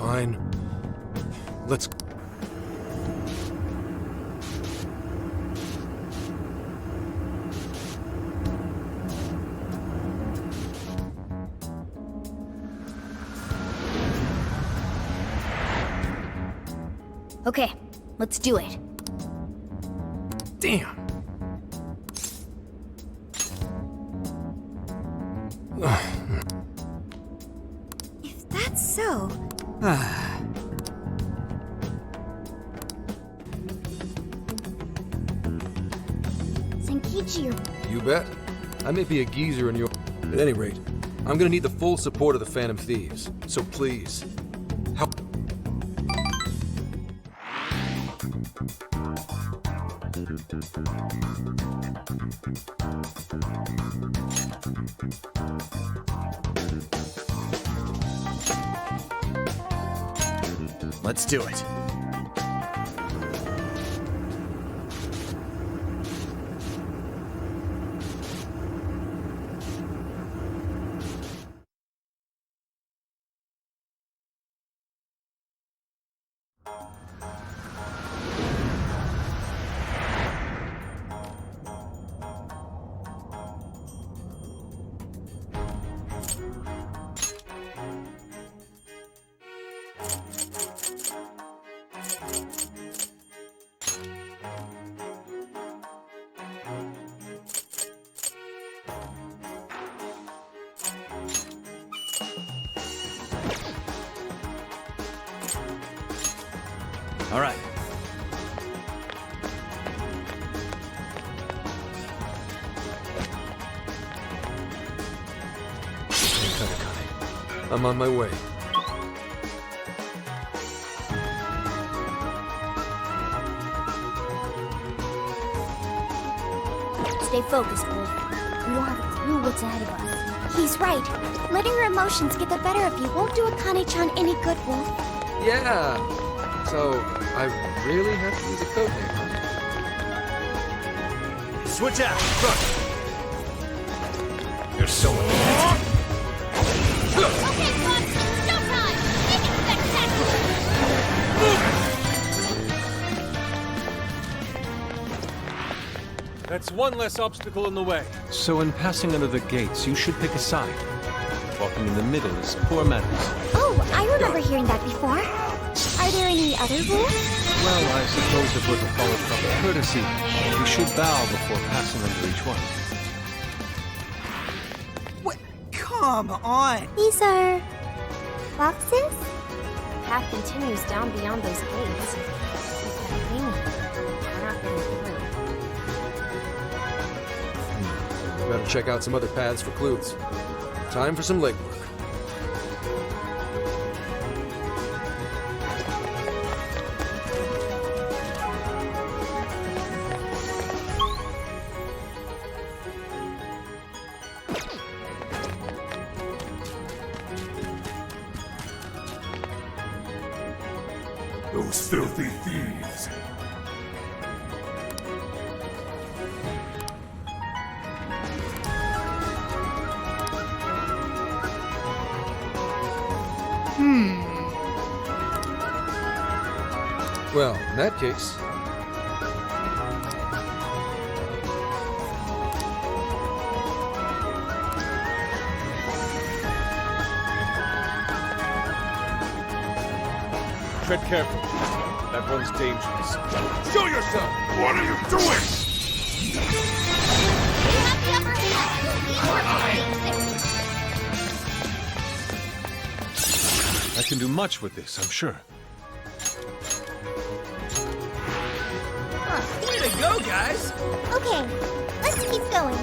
Fine. Let's... Okay, let's do it. Damn. If that's so... Senkichi, You bet. I may be a geezer in your... At any rate, I'm gonna need the full support of the Phantom Thieves. So please, help. Let's do it. All right. I'm on my way. stay focused, Wolf. We don't have a clue what's ahead of us. He's right. Letting your emotions get the better of you won't do Akane-chan any good, Wolf. Yeah. So, I really have to use a code name. Switch out! Front! You're so much. Okay, Fox, showtime! Make it spectacular! That's one less obstacle in the way. So in passing under the gates, you should pick a side. Walking in the middle is poor manners. Oh, I remember hearing that before. Are there any other rules? Well, I suppose if we're to follow proper courtesy, we should bow before passing under each one. What? Come on! These are... boxes? The path continues down beyond those gates. That thing, we're not getting through. Better check out some other paths for clues. Time for some legwork. Those filthy thieves! Well, in that case... Tread carefully. That one's dangerous. Show yourself! What are you doing? We have the upper hand! I can do much with this, I'm sure. Way to go, guys! Okay, let's keep going.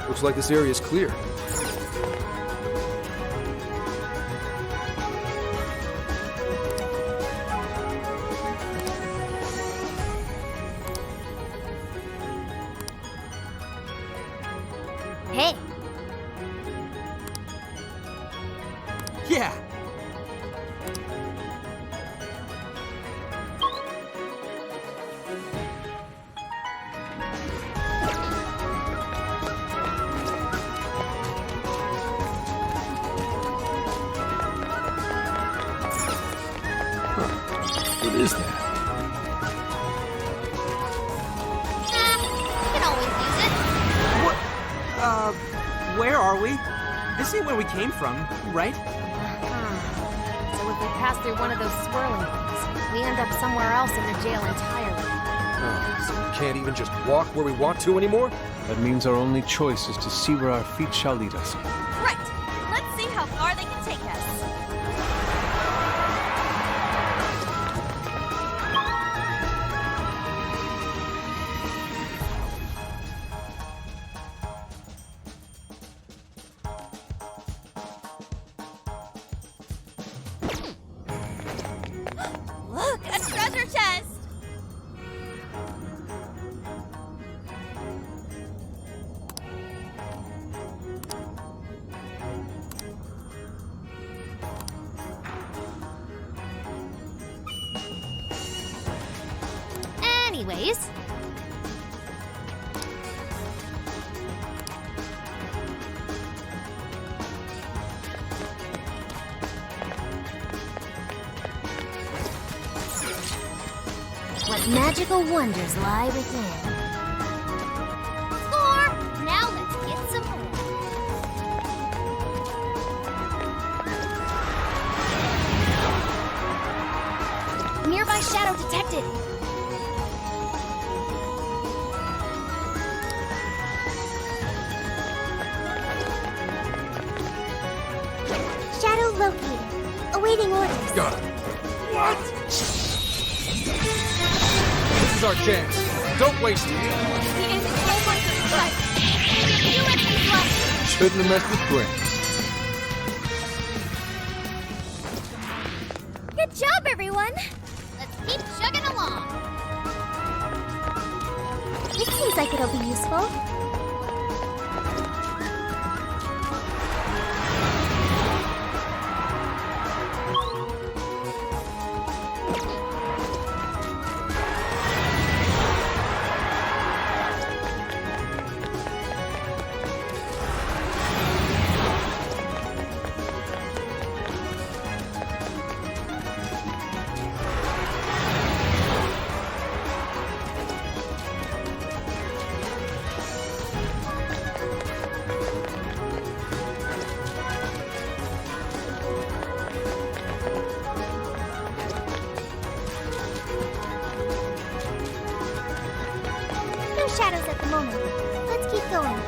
Looks like this area is clear. Hey, Yeah! is that? You can always use it. What? Where are we? This ain't where we came from, right? So if we pass through one of those swirling things, we end up somewhere else in the jail entirely. Oh, so we can't even just walk where we want to anymore? That means our only choice is to see where our feet shall lead us. Right. Let's see how far they can take us. Look, a treasure chest! Anyways, what magical wonders lie within? Score! Now let's get some more. Nearby shadow detected. Shadow located. Awaiting orders. Got it. What? This is our chance. Don't waste it. He is so much of a threat. You let him fly. Shouldn't have messed with brains. Good job, everyone. Let's keep chugging along. This seems like it'll be useful. No shadows at the moment. Let's keep going.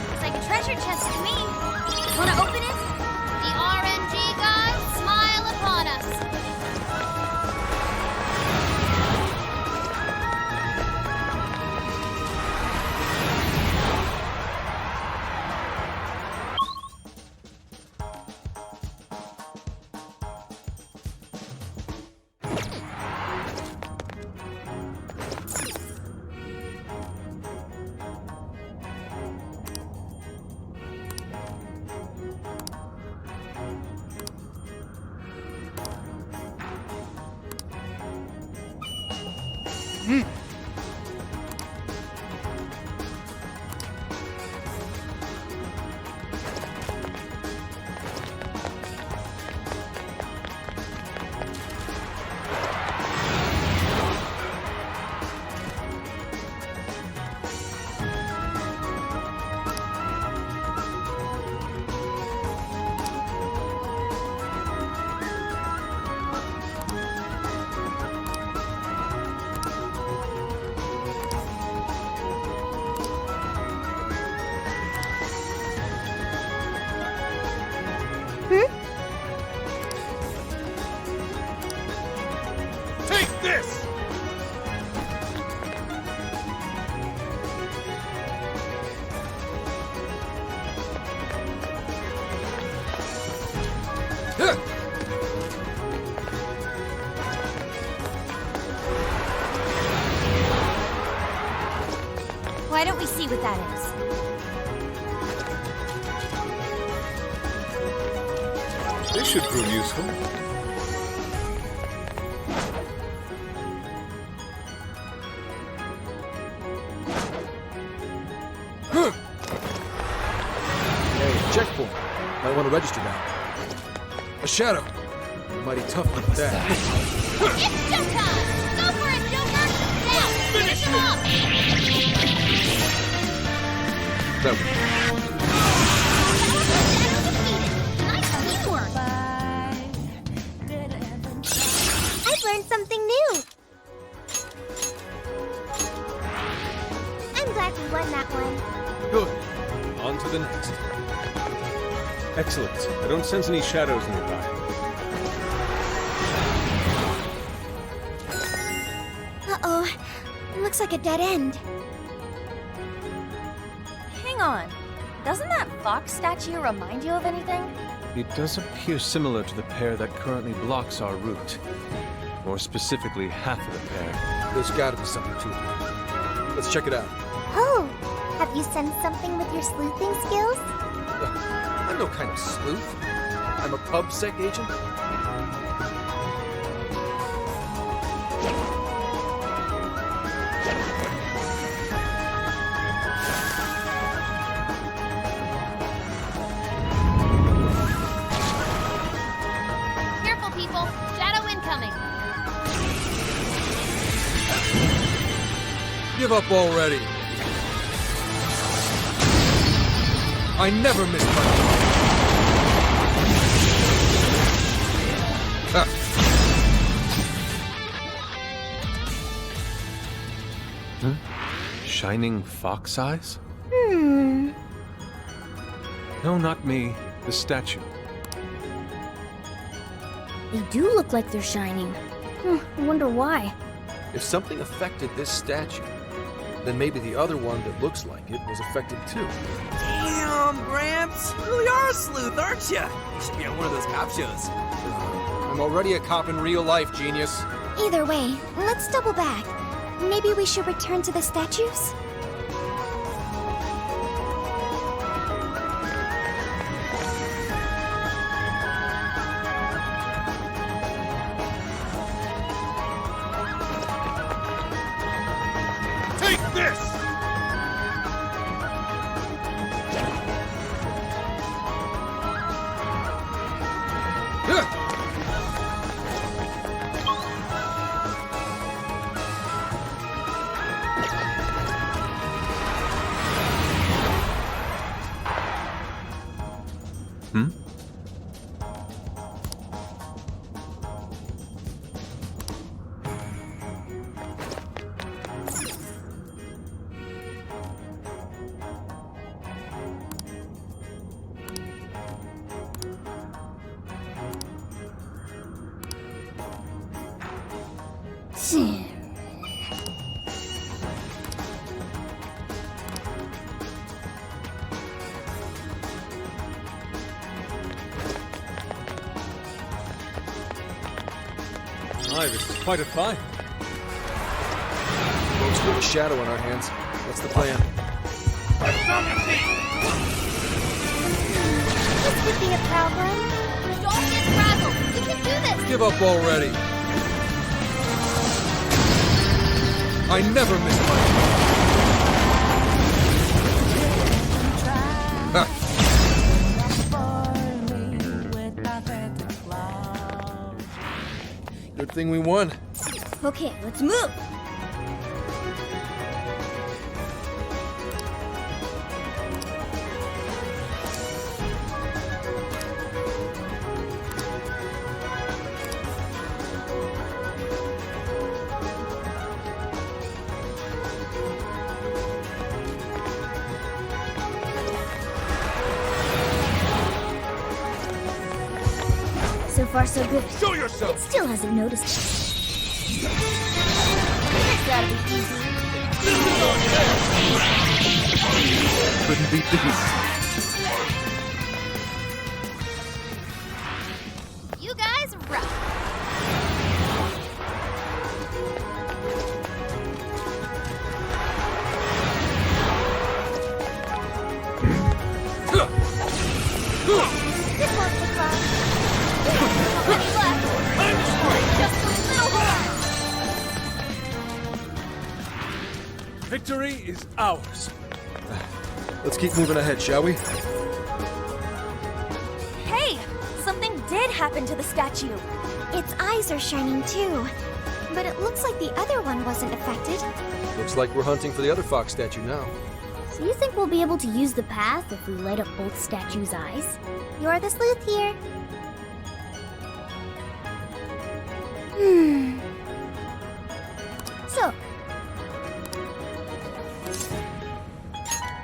Looks like a treasure chest to me. Wanna open it? The RNG gods smile upon us. see what that is. This should prove useful. Hey, checkpoint. Might want to register now. A shadow. Mighty tough like that. It's jump time! Go for it, Joker! Now, finish him off! That Nice teamwork! I've learned something new. I'm glad we won that one. Good. On to the next. Excellent. I don't sense any shadows nearby. Uh-oh. Looks like a dead end. Hang on. Doesn't that fox statue remind you of anything? It does appear similar to the pair that currently blocks our route. More specifically, half of the pair. There's gotta be something to it. Let's check it out. Oh, have you sensed something with your sleuthing skills? I'm no kind of sleuth. I'm a pub-sec agent. Careful, people. Shadow incoming. Give up already. I never miss my... Ah. Shining fox eyes? Hmm. No, not me. The statue. They do look like they're shining. I wonder why. If something affected this statue, then maybe the other one that looks like it was affected too. Damn, Gramps! You really are a sleuth, aren't you? You should be on one of those cop shows. I'm already a cop in real life, genius. Either way, let's double back. Maybe we should return to the statues? Take this! Hmm? My, this is quite a fight. Folks, with a shadow on our hands. What's the plan? This would be a problem. Don't get frazzled. We can do this. Give up already. I never miss my... Ah. Good thing we won. Okay, let's move. So far, so good. Show yourself! It still hasn't noticed us. That's gotta be easy. Couldn't beat these. You guys rock. Victory is ours. Let's keep moving ahead, shall we? Hey! Something did happen to the statue. Its eyes are shining too. But it looks like the other one wasn't affected. Looks like we're hunting for the other fox statue now. So you think we'll be able to use the path if we light up both statues' eyes? You're the sleuth here. So.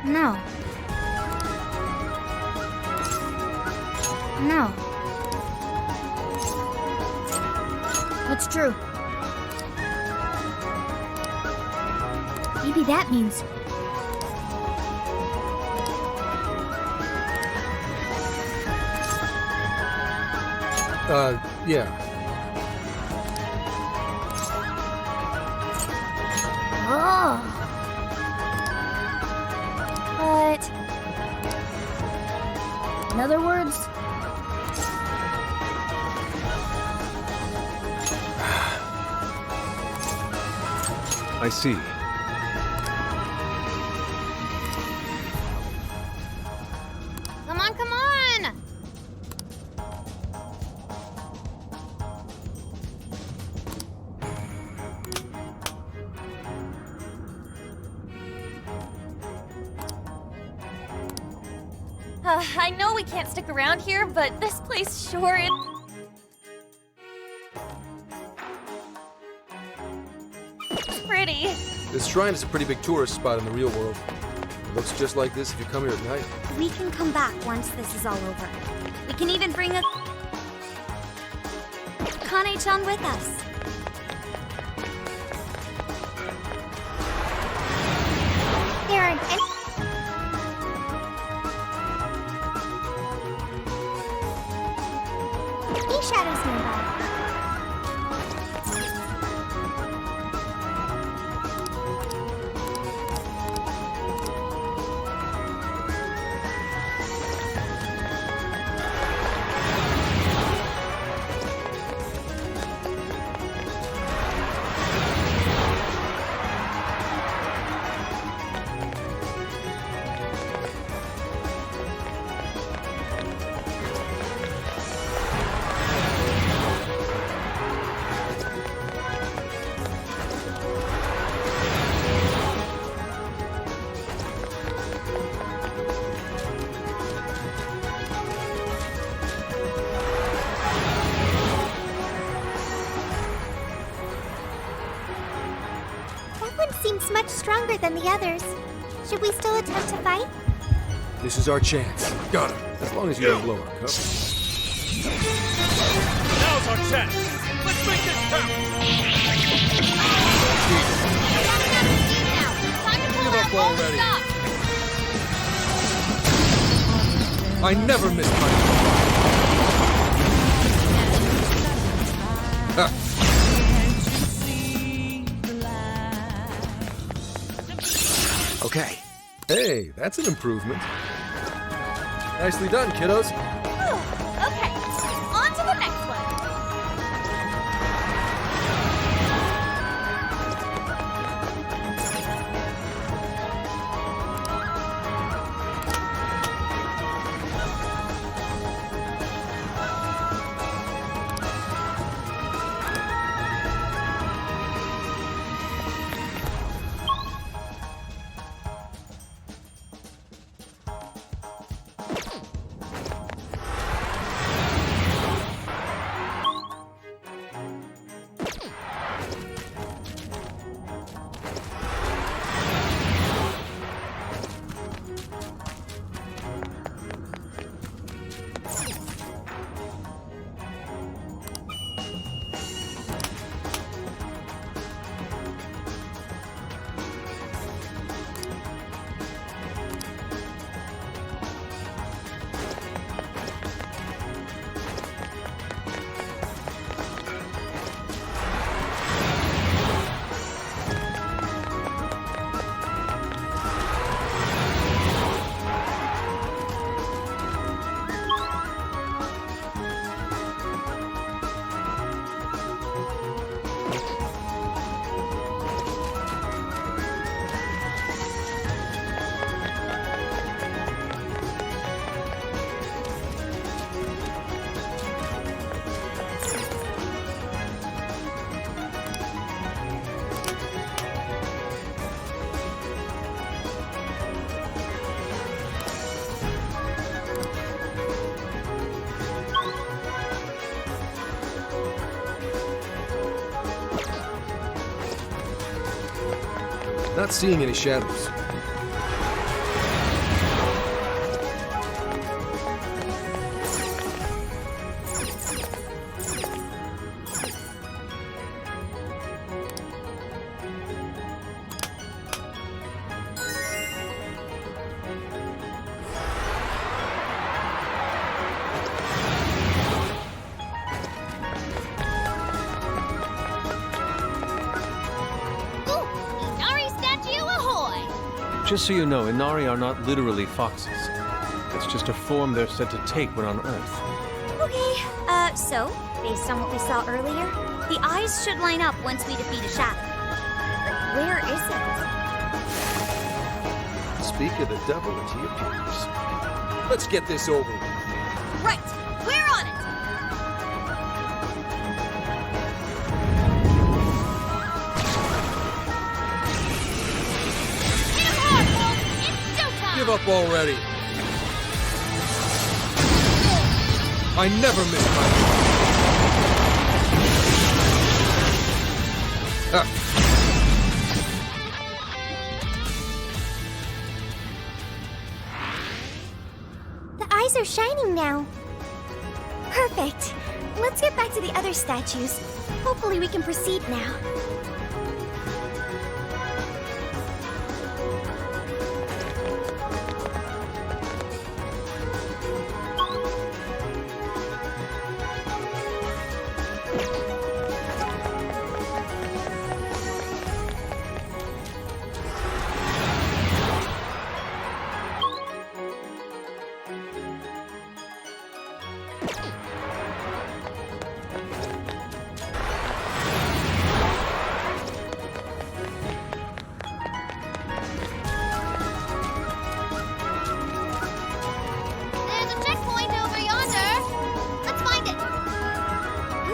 No. No. What's true? Maybe that means. Yeah. Oh. But. In other words. I see. Come on, come on! I know we can't stick around here, but this place sure is. Pretty. This shrine is a pretty big tourist spot in the real world. It looks just like this if you come here at night. We can come back once this is all over. We can even bring a Kane-chan with us. There aren't any. Shadows nearby. Seems much stronger than the others. Should we still attempt to fight? This is our chance. Got him. As long as you don't blow our cover. Now's our chance. Let's make this count. Give up already. I never miss my. Ha. Okay. Hey, that's an improvement. Nicely done, kiddos. Okay, on to the next one. Not seeing any shadows. Just so you know, Inari are not literally foxes. It's just a form they're said to take when on Earth. Okay, so, based on what we saw earlier, the eyes should line up once we defeat a shadow. But where is it? Speak of the devil and he appears. Let's get this over with. Right! We're on it! Give up already. I never miss my... The eyes are shining now. Perfect. Let's get back to the other statues. Hopefully we can proceed now.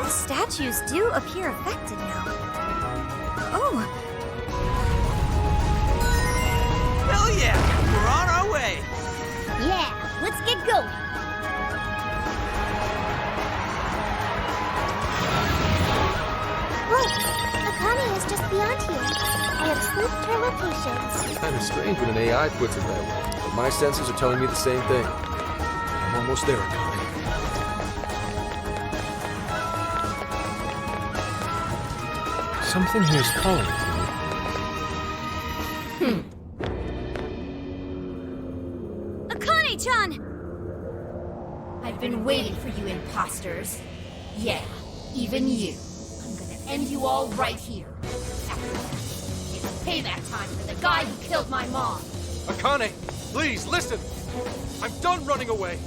Statues do appear affected now. Oh! Hell yeah! We're on our way! Yeah, let's get going! Look! Akane is just beyond here. I have swooped her locations. Kind of strange when an AI puts it that way, but my senses are telling me the same thing. I'm almost there, Akane. Something here's calling to me. Akane-chan! I've been waiting for you imposters. Yeah, even you. I'm gonna end you all right here. It's payback time for the guy who killed my mom. Akane, please, listen! I'm done running away.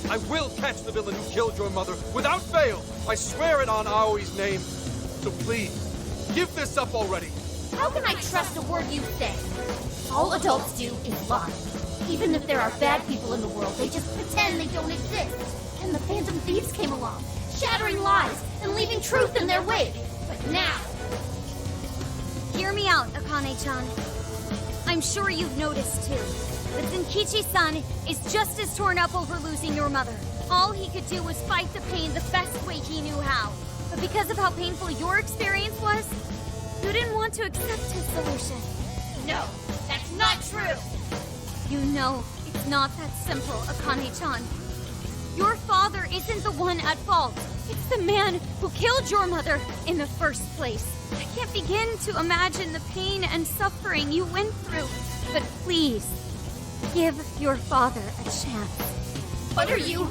I will catch the villain who killed your mother without fail. I swear it on Aoi's name. So please, give this up already. How can I trust a word you say? All adults do is lie. Even if there are bad people in the world, they just pretend they don't exist. And the Phantom Thieves came along, shattering lies and leaving truth in their wake. But now... Hear me out, Akane-chan. I'm sure you've noticed too. But Zenkichi-san is just as torn up over losing your mother. All he could do was fight the pain the best way he knew how. But because of how painful your experience was, you didn't want to accept his solution. No, that's not true! You know it's not that simple, Akane-chan. Your father isn't the one at fault. It's the man who killed your mother in the first place. I can't begin to imagine the pain and suffering you went through. But please, give your father a chance. What are you?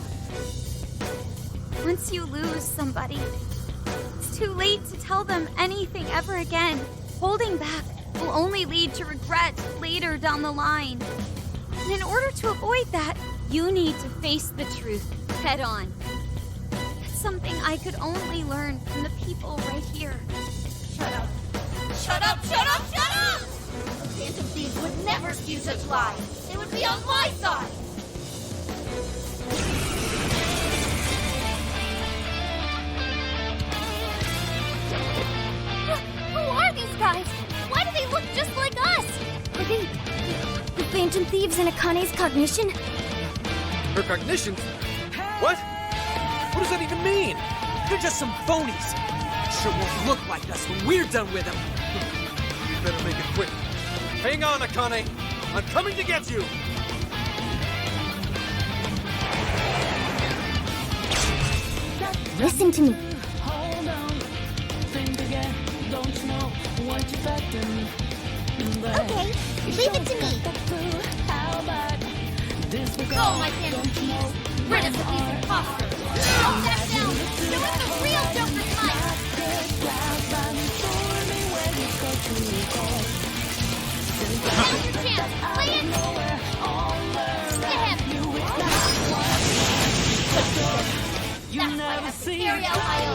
Once you lose somebody, it's too late to tell them anything ever again. Holding back will only lead to regret later down the line. And in order to avoid that, you need to face the truth head on. That's something I could only learn from the people right here. Shut up! Shut up! Shut up! Shut up! The Phantom Thieves would never spew such lies. They would be on my side. Who are these guys? Why do they look just like us? Are they the Phantom Thieves in Akane's cognition? Her cognition? What? What does that even mean? They're just some phonies. Sure won't look like us when we're done with them. You better make it quick. Hang on, Akane! I'm coming to get you! Listen to me. Okay, leave it to me. Oh, my phantom thieves! Rid us of these imposters! Calm that down! Show us the real Joker smile! Now's your chance! Play it! Stab! That's scary Ohio!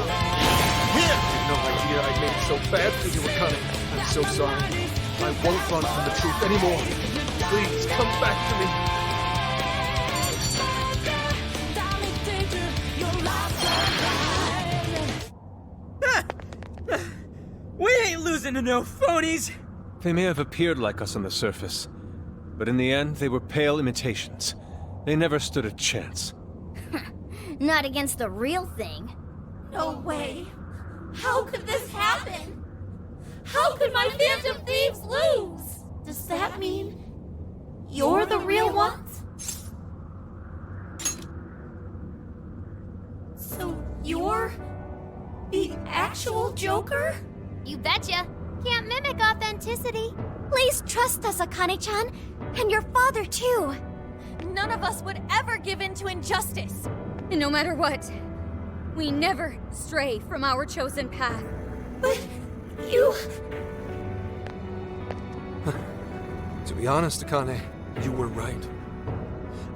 No idea I made it so bad for you, Akane. I'm so sorry. I won't run from the truth anymore. Please, come back to me. We ain't losing to no phonies! They may have appeared like us on the surface, but in the end, they were pale imitations. They never stood a chance. Not against the real thing. No way! How could this happen? How could my phantom thieves lose? Does that mean you're the real ones? So you're the actual Joker? You betcha. Can't mimic authenticity. Please trust us, Akane-chan. And your father, too. None of us would ever give in to injustice. And no matter what, we never stray from our chosen path. But you... To be honest, Akane, you were right.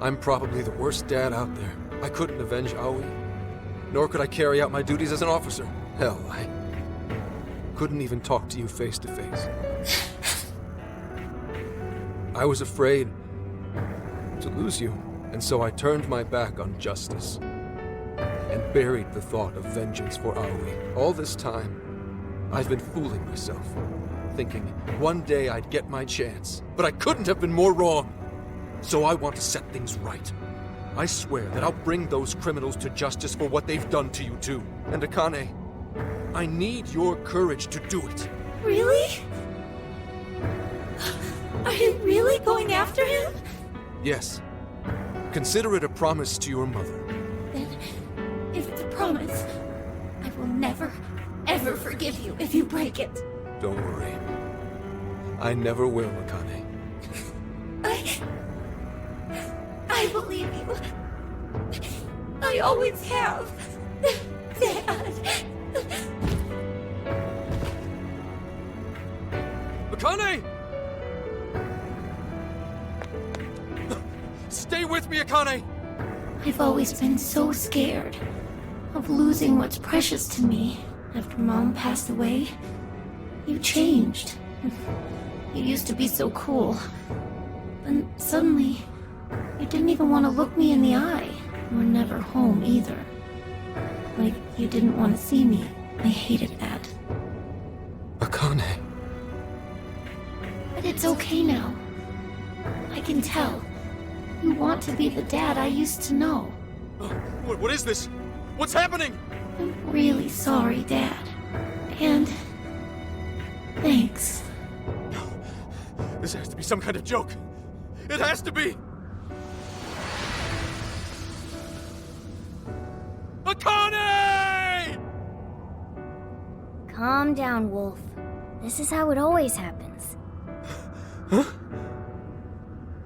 I'm probably the worst dad out there. I couldn't avenge Aoi, nor could I carry out my duties as an officer. Hell, I couldn't even talk to you face to face. I was afraid to lose you, and so I turned my back on justice and buried the thought of vengeance for Aoi. All this time, I've been fooling myself, thinking one day I'd get my chance, but I couldn't have been more wrong. So I want to set things right. I swear that I'll bring those criminals to justice for what they've done to you too. And Akane, I need your courage to do it. Really? Are you really going after him? Yes. Consider it a promise to your mother. Then, if it's a promise, I will never, ever forgive you if you break it. Don't worry. I never will, Akane. I believe you. I always have. Dad. Akane! Stay with me, Akane! I've always been so scared of losing what's precious to me. After Mom passed away, you changed. You used to be so cool. Then suddenly, you didn't even want to look me in the eye. You were never home either. Like you didn't want to see me. I hated that. Akane. But it's okay now. I can tell. You want to be the dad I used to know. What is this? What's happening? I'm really sorry, Dad. And... thanks. This has to be some kind of joke. It has to be! Akane! Calm down, Wolf. This is how it always happens.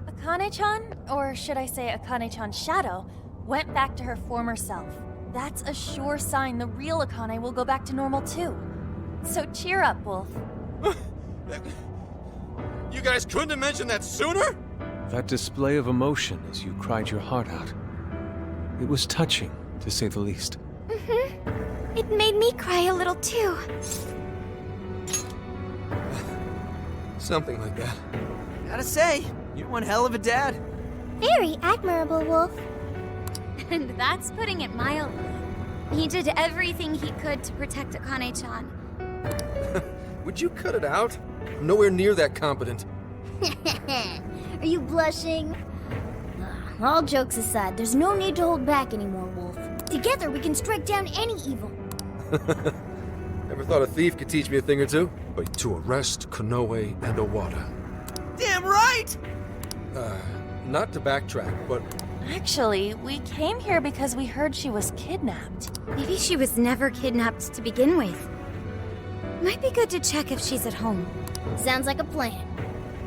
Akane-chan, or should I say Akane-chan's shadow, went back to her former self. That's a sure sign the real Akane will go back to normal too. So cheer up, Wolf. You guys couldn't have mentioned that sooner? That display of emotion as you cried your heart out. It was touching, to say the least. Mm-hmm. It made me cry a little too. Something like that. Gotta say, you're one hell of a dad. Very admirable, Wolf. And that's putting it mildly. He did everything he could to protect Akane-chan. Would you cut it out? I'm nowhere near that competent. Are you blushing? All jokes aside, there's no need to hold back anymore, Wolf. Together we can strike down any evil. Never thought a thief could teach me a thing or two. But to arrest Konoe and Owada, right? Not to backtrack, but Actually, we came here because we heard she was kidnapped. Maybe she was never kidnapped to begin with. Might be good to check if she's at home. Sounds like a plan.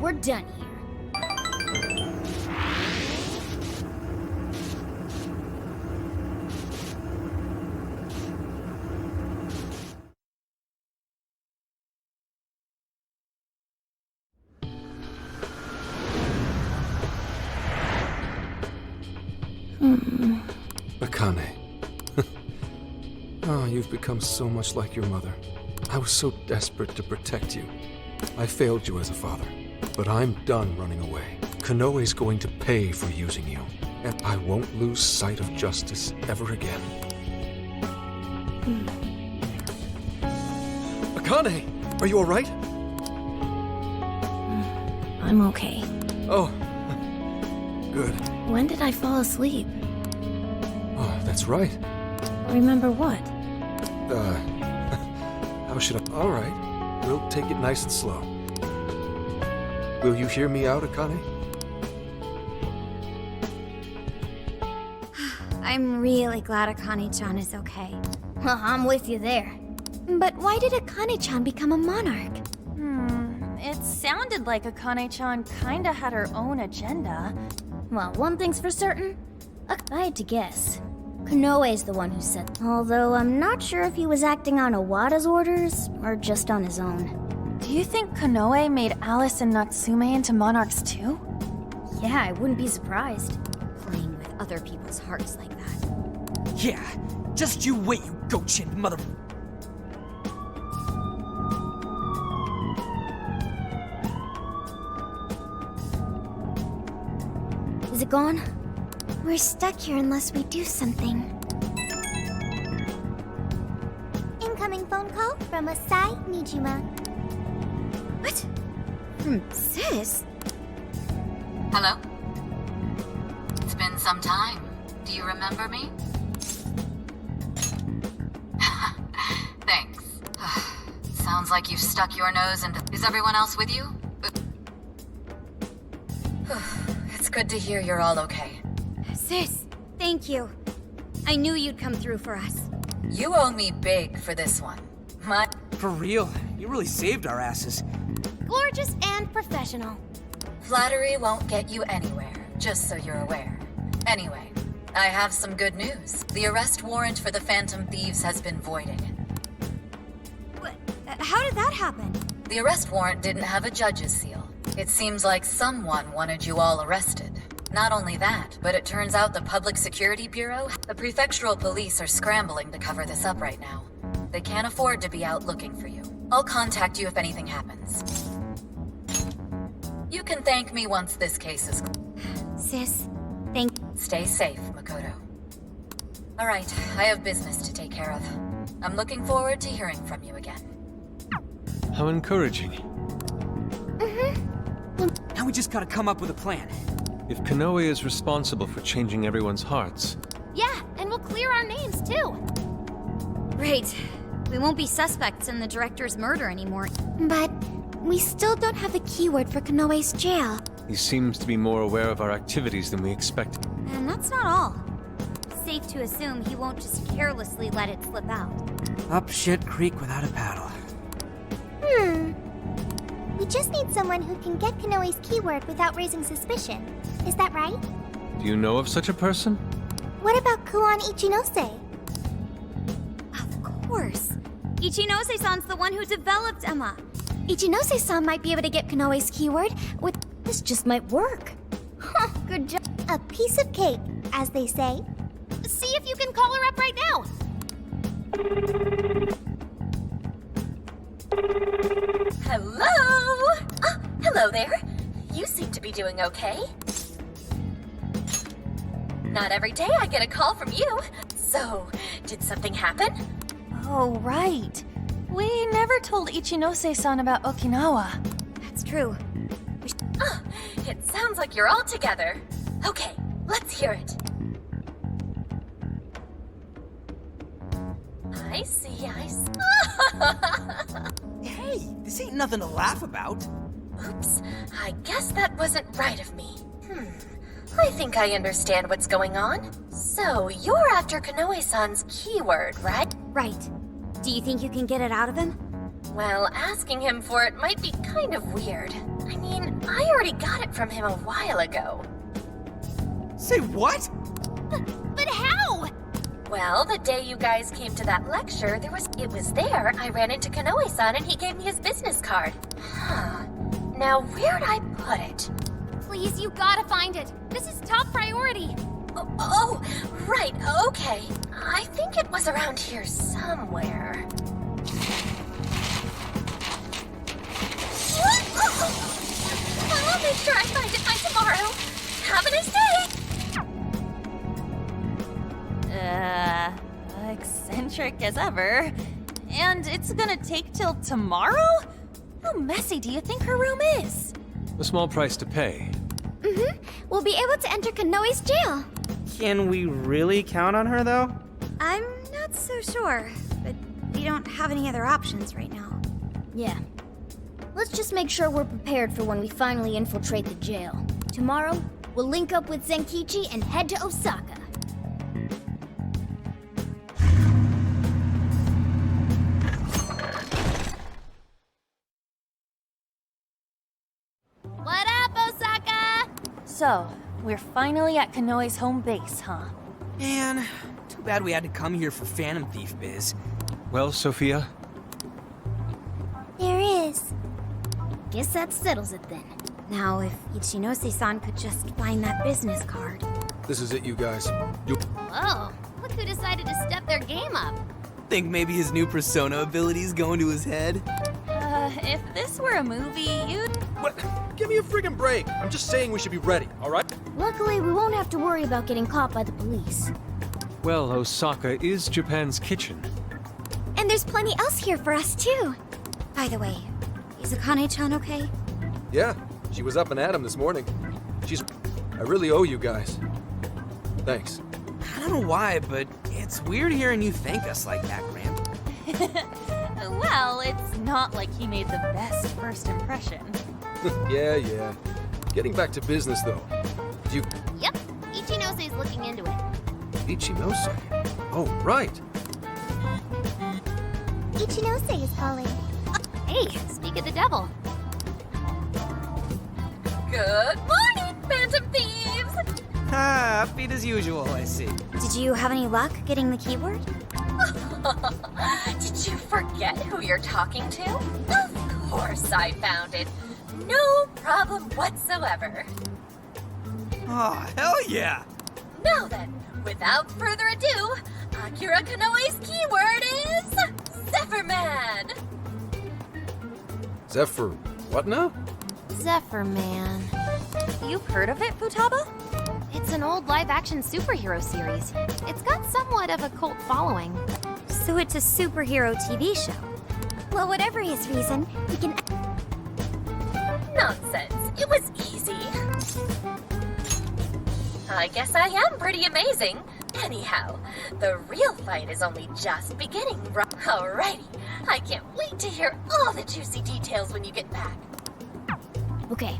We're done here. Akane. Oh, you've become so much like your mother. I was so desperate to protect you. I failed you as a father, but I'm done running away. Konoe's going to pay for using you, and I won't lose sight of justice ever again. Akane! Are you alright? I'm okay. Oh, good. When did I fall asleep? Oh, that's right. Remember what? How should I? Alright, we'll take it nice and slow. Will you hear me out, Akane? I'm really glad Akane-chan is okay. Well, I'm with you there. But why did Akane-chan become a monarch? It sounded like Akane-chan kinda had her own agenda. Well, one thing's for certain. I had to guess. Konoe's the one who said. Although I'm not sure if he was acting on Iwata's orders or just on his own. Do you think Konoe made Alice and Natsume into monarchs too? Yeah, I wouldn't be surprised. Playing with other people's hearts like that. Yeah, just you wait, you goat-chinned mother... Is it gone? We're stuck here unless we do something. Incoming phone call from Asai Nijima. What? From Sis? Hello? It's been some time. Do you remember me? Thanks. Sounds like you've stuck your nose into... Is everyone else with you? It's good to hear you're all okay. Sis, thank you. I knew you'd come through for us. You owe me big for this one. For real, you really saved our asses. Gorgeous and professional. Flattery won't get you anywhere, just so you're aware. Anyway, I have some good news. The arrest warrant for the Phantom Thieves has been voided. What? How did that happen? The arrest warrant didn't have a judge's seal. It seems like someone wanted you all arrested. Not only that, but it turns out the Public Security Bureau, the prefectural police are scrambling to cover this up right now. They can't afford to be out looking for you. I'll contact you if anything happens. You can thank me once this case is... Sis, Stay safe, Makoto. Alright, I have business to take care of. I'm looking forward to hearing from you again. How encouraging. Now we just gotta come up with a plan. If Konoe is responsible for changing everyone's hearts... Yeah, and we'll clear our names too. Great. We won't be suspects in the director's murder anymore. But we still don't have the keyword for Konoe's jail. He seems to be more aware of our activities than we expected. And that's not all. Safe to assume he won't just carelessly let it slip out. Up shit creek without a paddle. We just need someone who can get Konoe's keyword without raising suspicion. Is that right? Do you know of such a person? What about Kuon Ichinose? Of course. Ichinose-san's the one who developed Emma. Ichinose-san might be able to get Konoe's keyword with... This just might work. Huh, good job. A piece of cake, as they say. See if you can call her up right now. Hello? Oh, hello there. You seem to be doing okay. Not every day I get a call from you. So, did something happen? Oh, right. We never told Ichinose-san about Okinawa. That's true. Oh, it sounds like you're all together. Okay, let's hear it. I see. Hey, this ain't nothing to laugh about. Oops, I guess that wasn't right of me. I think I understand what's going on. So, you're after Kanoe-san's keyword, right? Right. Do you think you can get it out of him? Well, asking him for it might be kind of weird. I mean, I already got it from him a while ago. Say what? But how? Well, the day you guys came to that lecture, it was there I ran into Kanoe-san and he gave me his business card. Now, where'd I put it? Please, you gotta find it. This is top priority. Oh, right, okay. I think it was around here somewhere. I'll make sure I find it by tomorrow. Have a nice day! Eccentric as ever. And it's gonna take till tomorrow? How messy do you think her room is? A small price to pay. We'll be able to enter Kanoe's jail. Can we really count on her, though? I'm not so sure, but we don't have any other options right now. Yeah. Let's just make sure we're prepared for when we finally infiltrate the jail. Tomorrow, we'll link up with Zenkichi and head to Osaka. What up, Osaka? So, we're finally at Kanoe's home base, huh? Man, too bad we had to come here for Phantom Thief biz. Well, Sophia? There is. Guess that settles it then. Now, if Ichinose-san could just find that business card. This is it, you guys. You. Whoa, look who decided to step their game up. Think maybe his new persona abilities go into his head? If this were a movie, you'd... What? Give me a friggin' break. I'm just saying we should be ready, all right? Luckily, we won't have to worry about getting caught by the police. Well, Osaka is Japan's kitchen. And there's plenty else here for us, too. By the way, is Akane-chan okay? Yeah, she was up and at him this morning. I really owe you guys. Thanks. I don't know why, but it's weird hearing you thank us like that, Graham. Well, it's not like he made the best first impression. Yeah. Getting back to business, though. Yep, Ichinose is looking into it. Ichinose? Oh, right. Ichinose is calling. Hey, speak of the devil. Good morning, Phantom Thieves! Upbeat as usual, I see. Did you have any luck getting the keyword? Did you forget who you're talking to? Of course I found it. No problem whatsoever. Oh, hell yeah! Now then, without further ado, Akira Kanoe's keyword is Zephyrman! Zephyr, what now? Zephyr Man. You've heard of it, Futaba? It's an old live-action superhero series. It's got somewhat of a cult following. So it's a superhero TV show. Well, whatever his reason, we can... Nonsense. It was easy. I guess I am pretty amazing. Anyhow, the real fight is only just beginning. Alrighty. I can't wait to hear all the juicy details when you get back. Okay.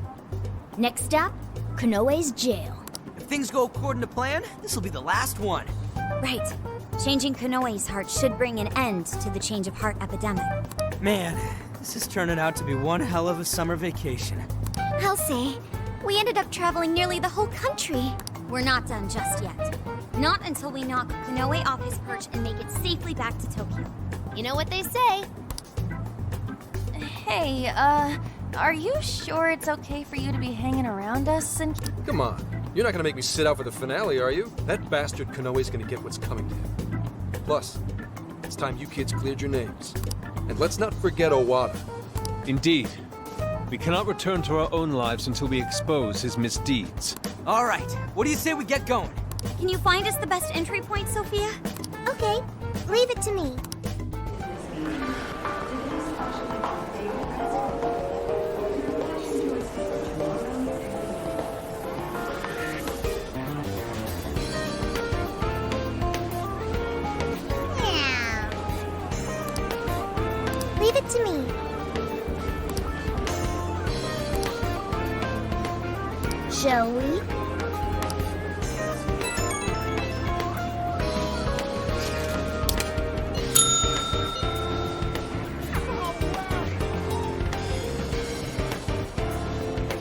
Next stop, Kanoe's jail. If things go according to plan, this will be the last one. Right. Changing Kanoe's heart should bring an end to the change of heart epidemic. Man, this is turning out to be one hell of a summer vacation. I'll say, we ended up traveling nearly the whole country. We're not done just yet. Not until we knock Kanoe off his perch and make it safely back to Tokyo. You know what they say. Hey, are you sure it's okay for you to be hanging around us and... Come on. You're not gonna make me sit out for the finale, are you? That bastard Kanoe's gonna get what's coming to him. Plus, it's time you kids cleared your names. And let's not forget Owada. Indeed. We cannot return to our own lives until we expose his misdeeds. All right, what do you say we get going? Can you find us the best entry point, Sophia? Okay, leave it to me. Leave it to me. shall we?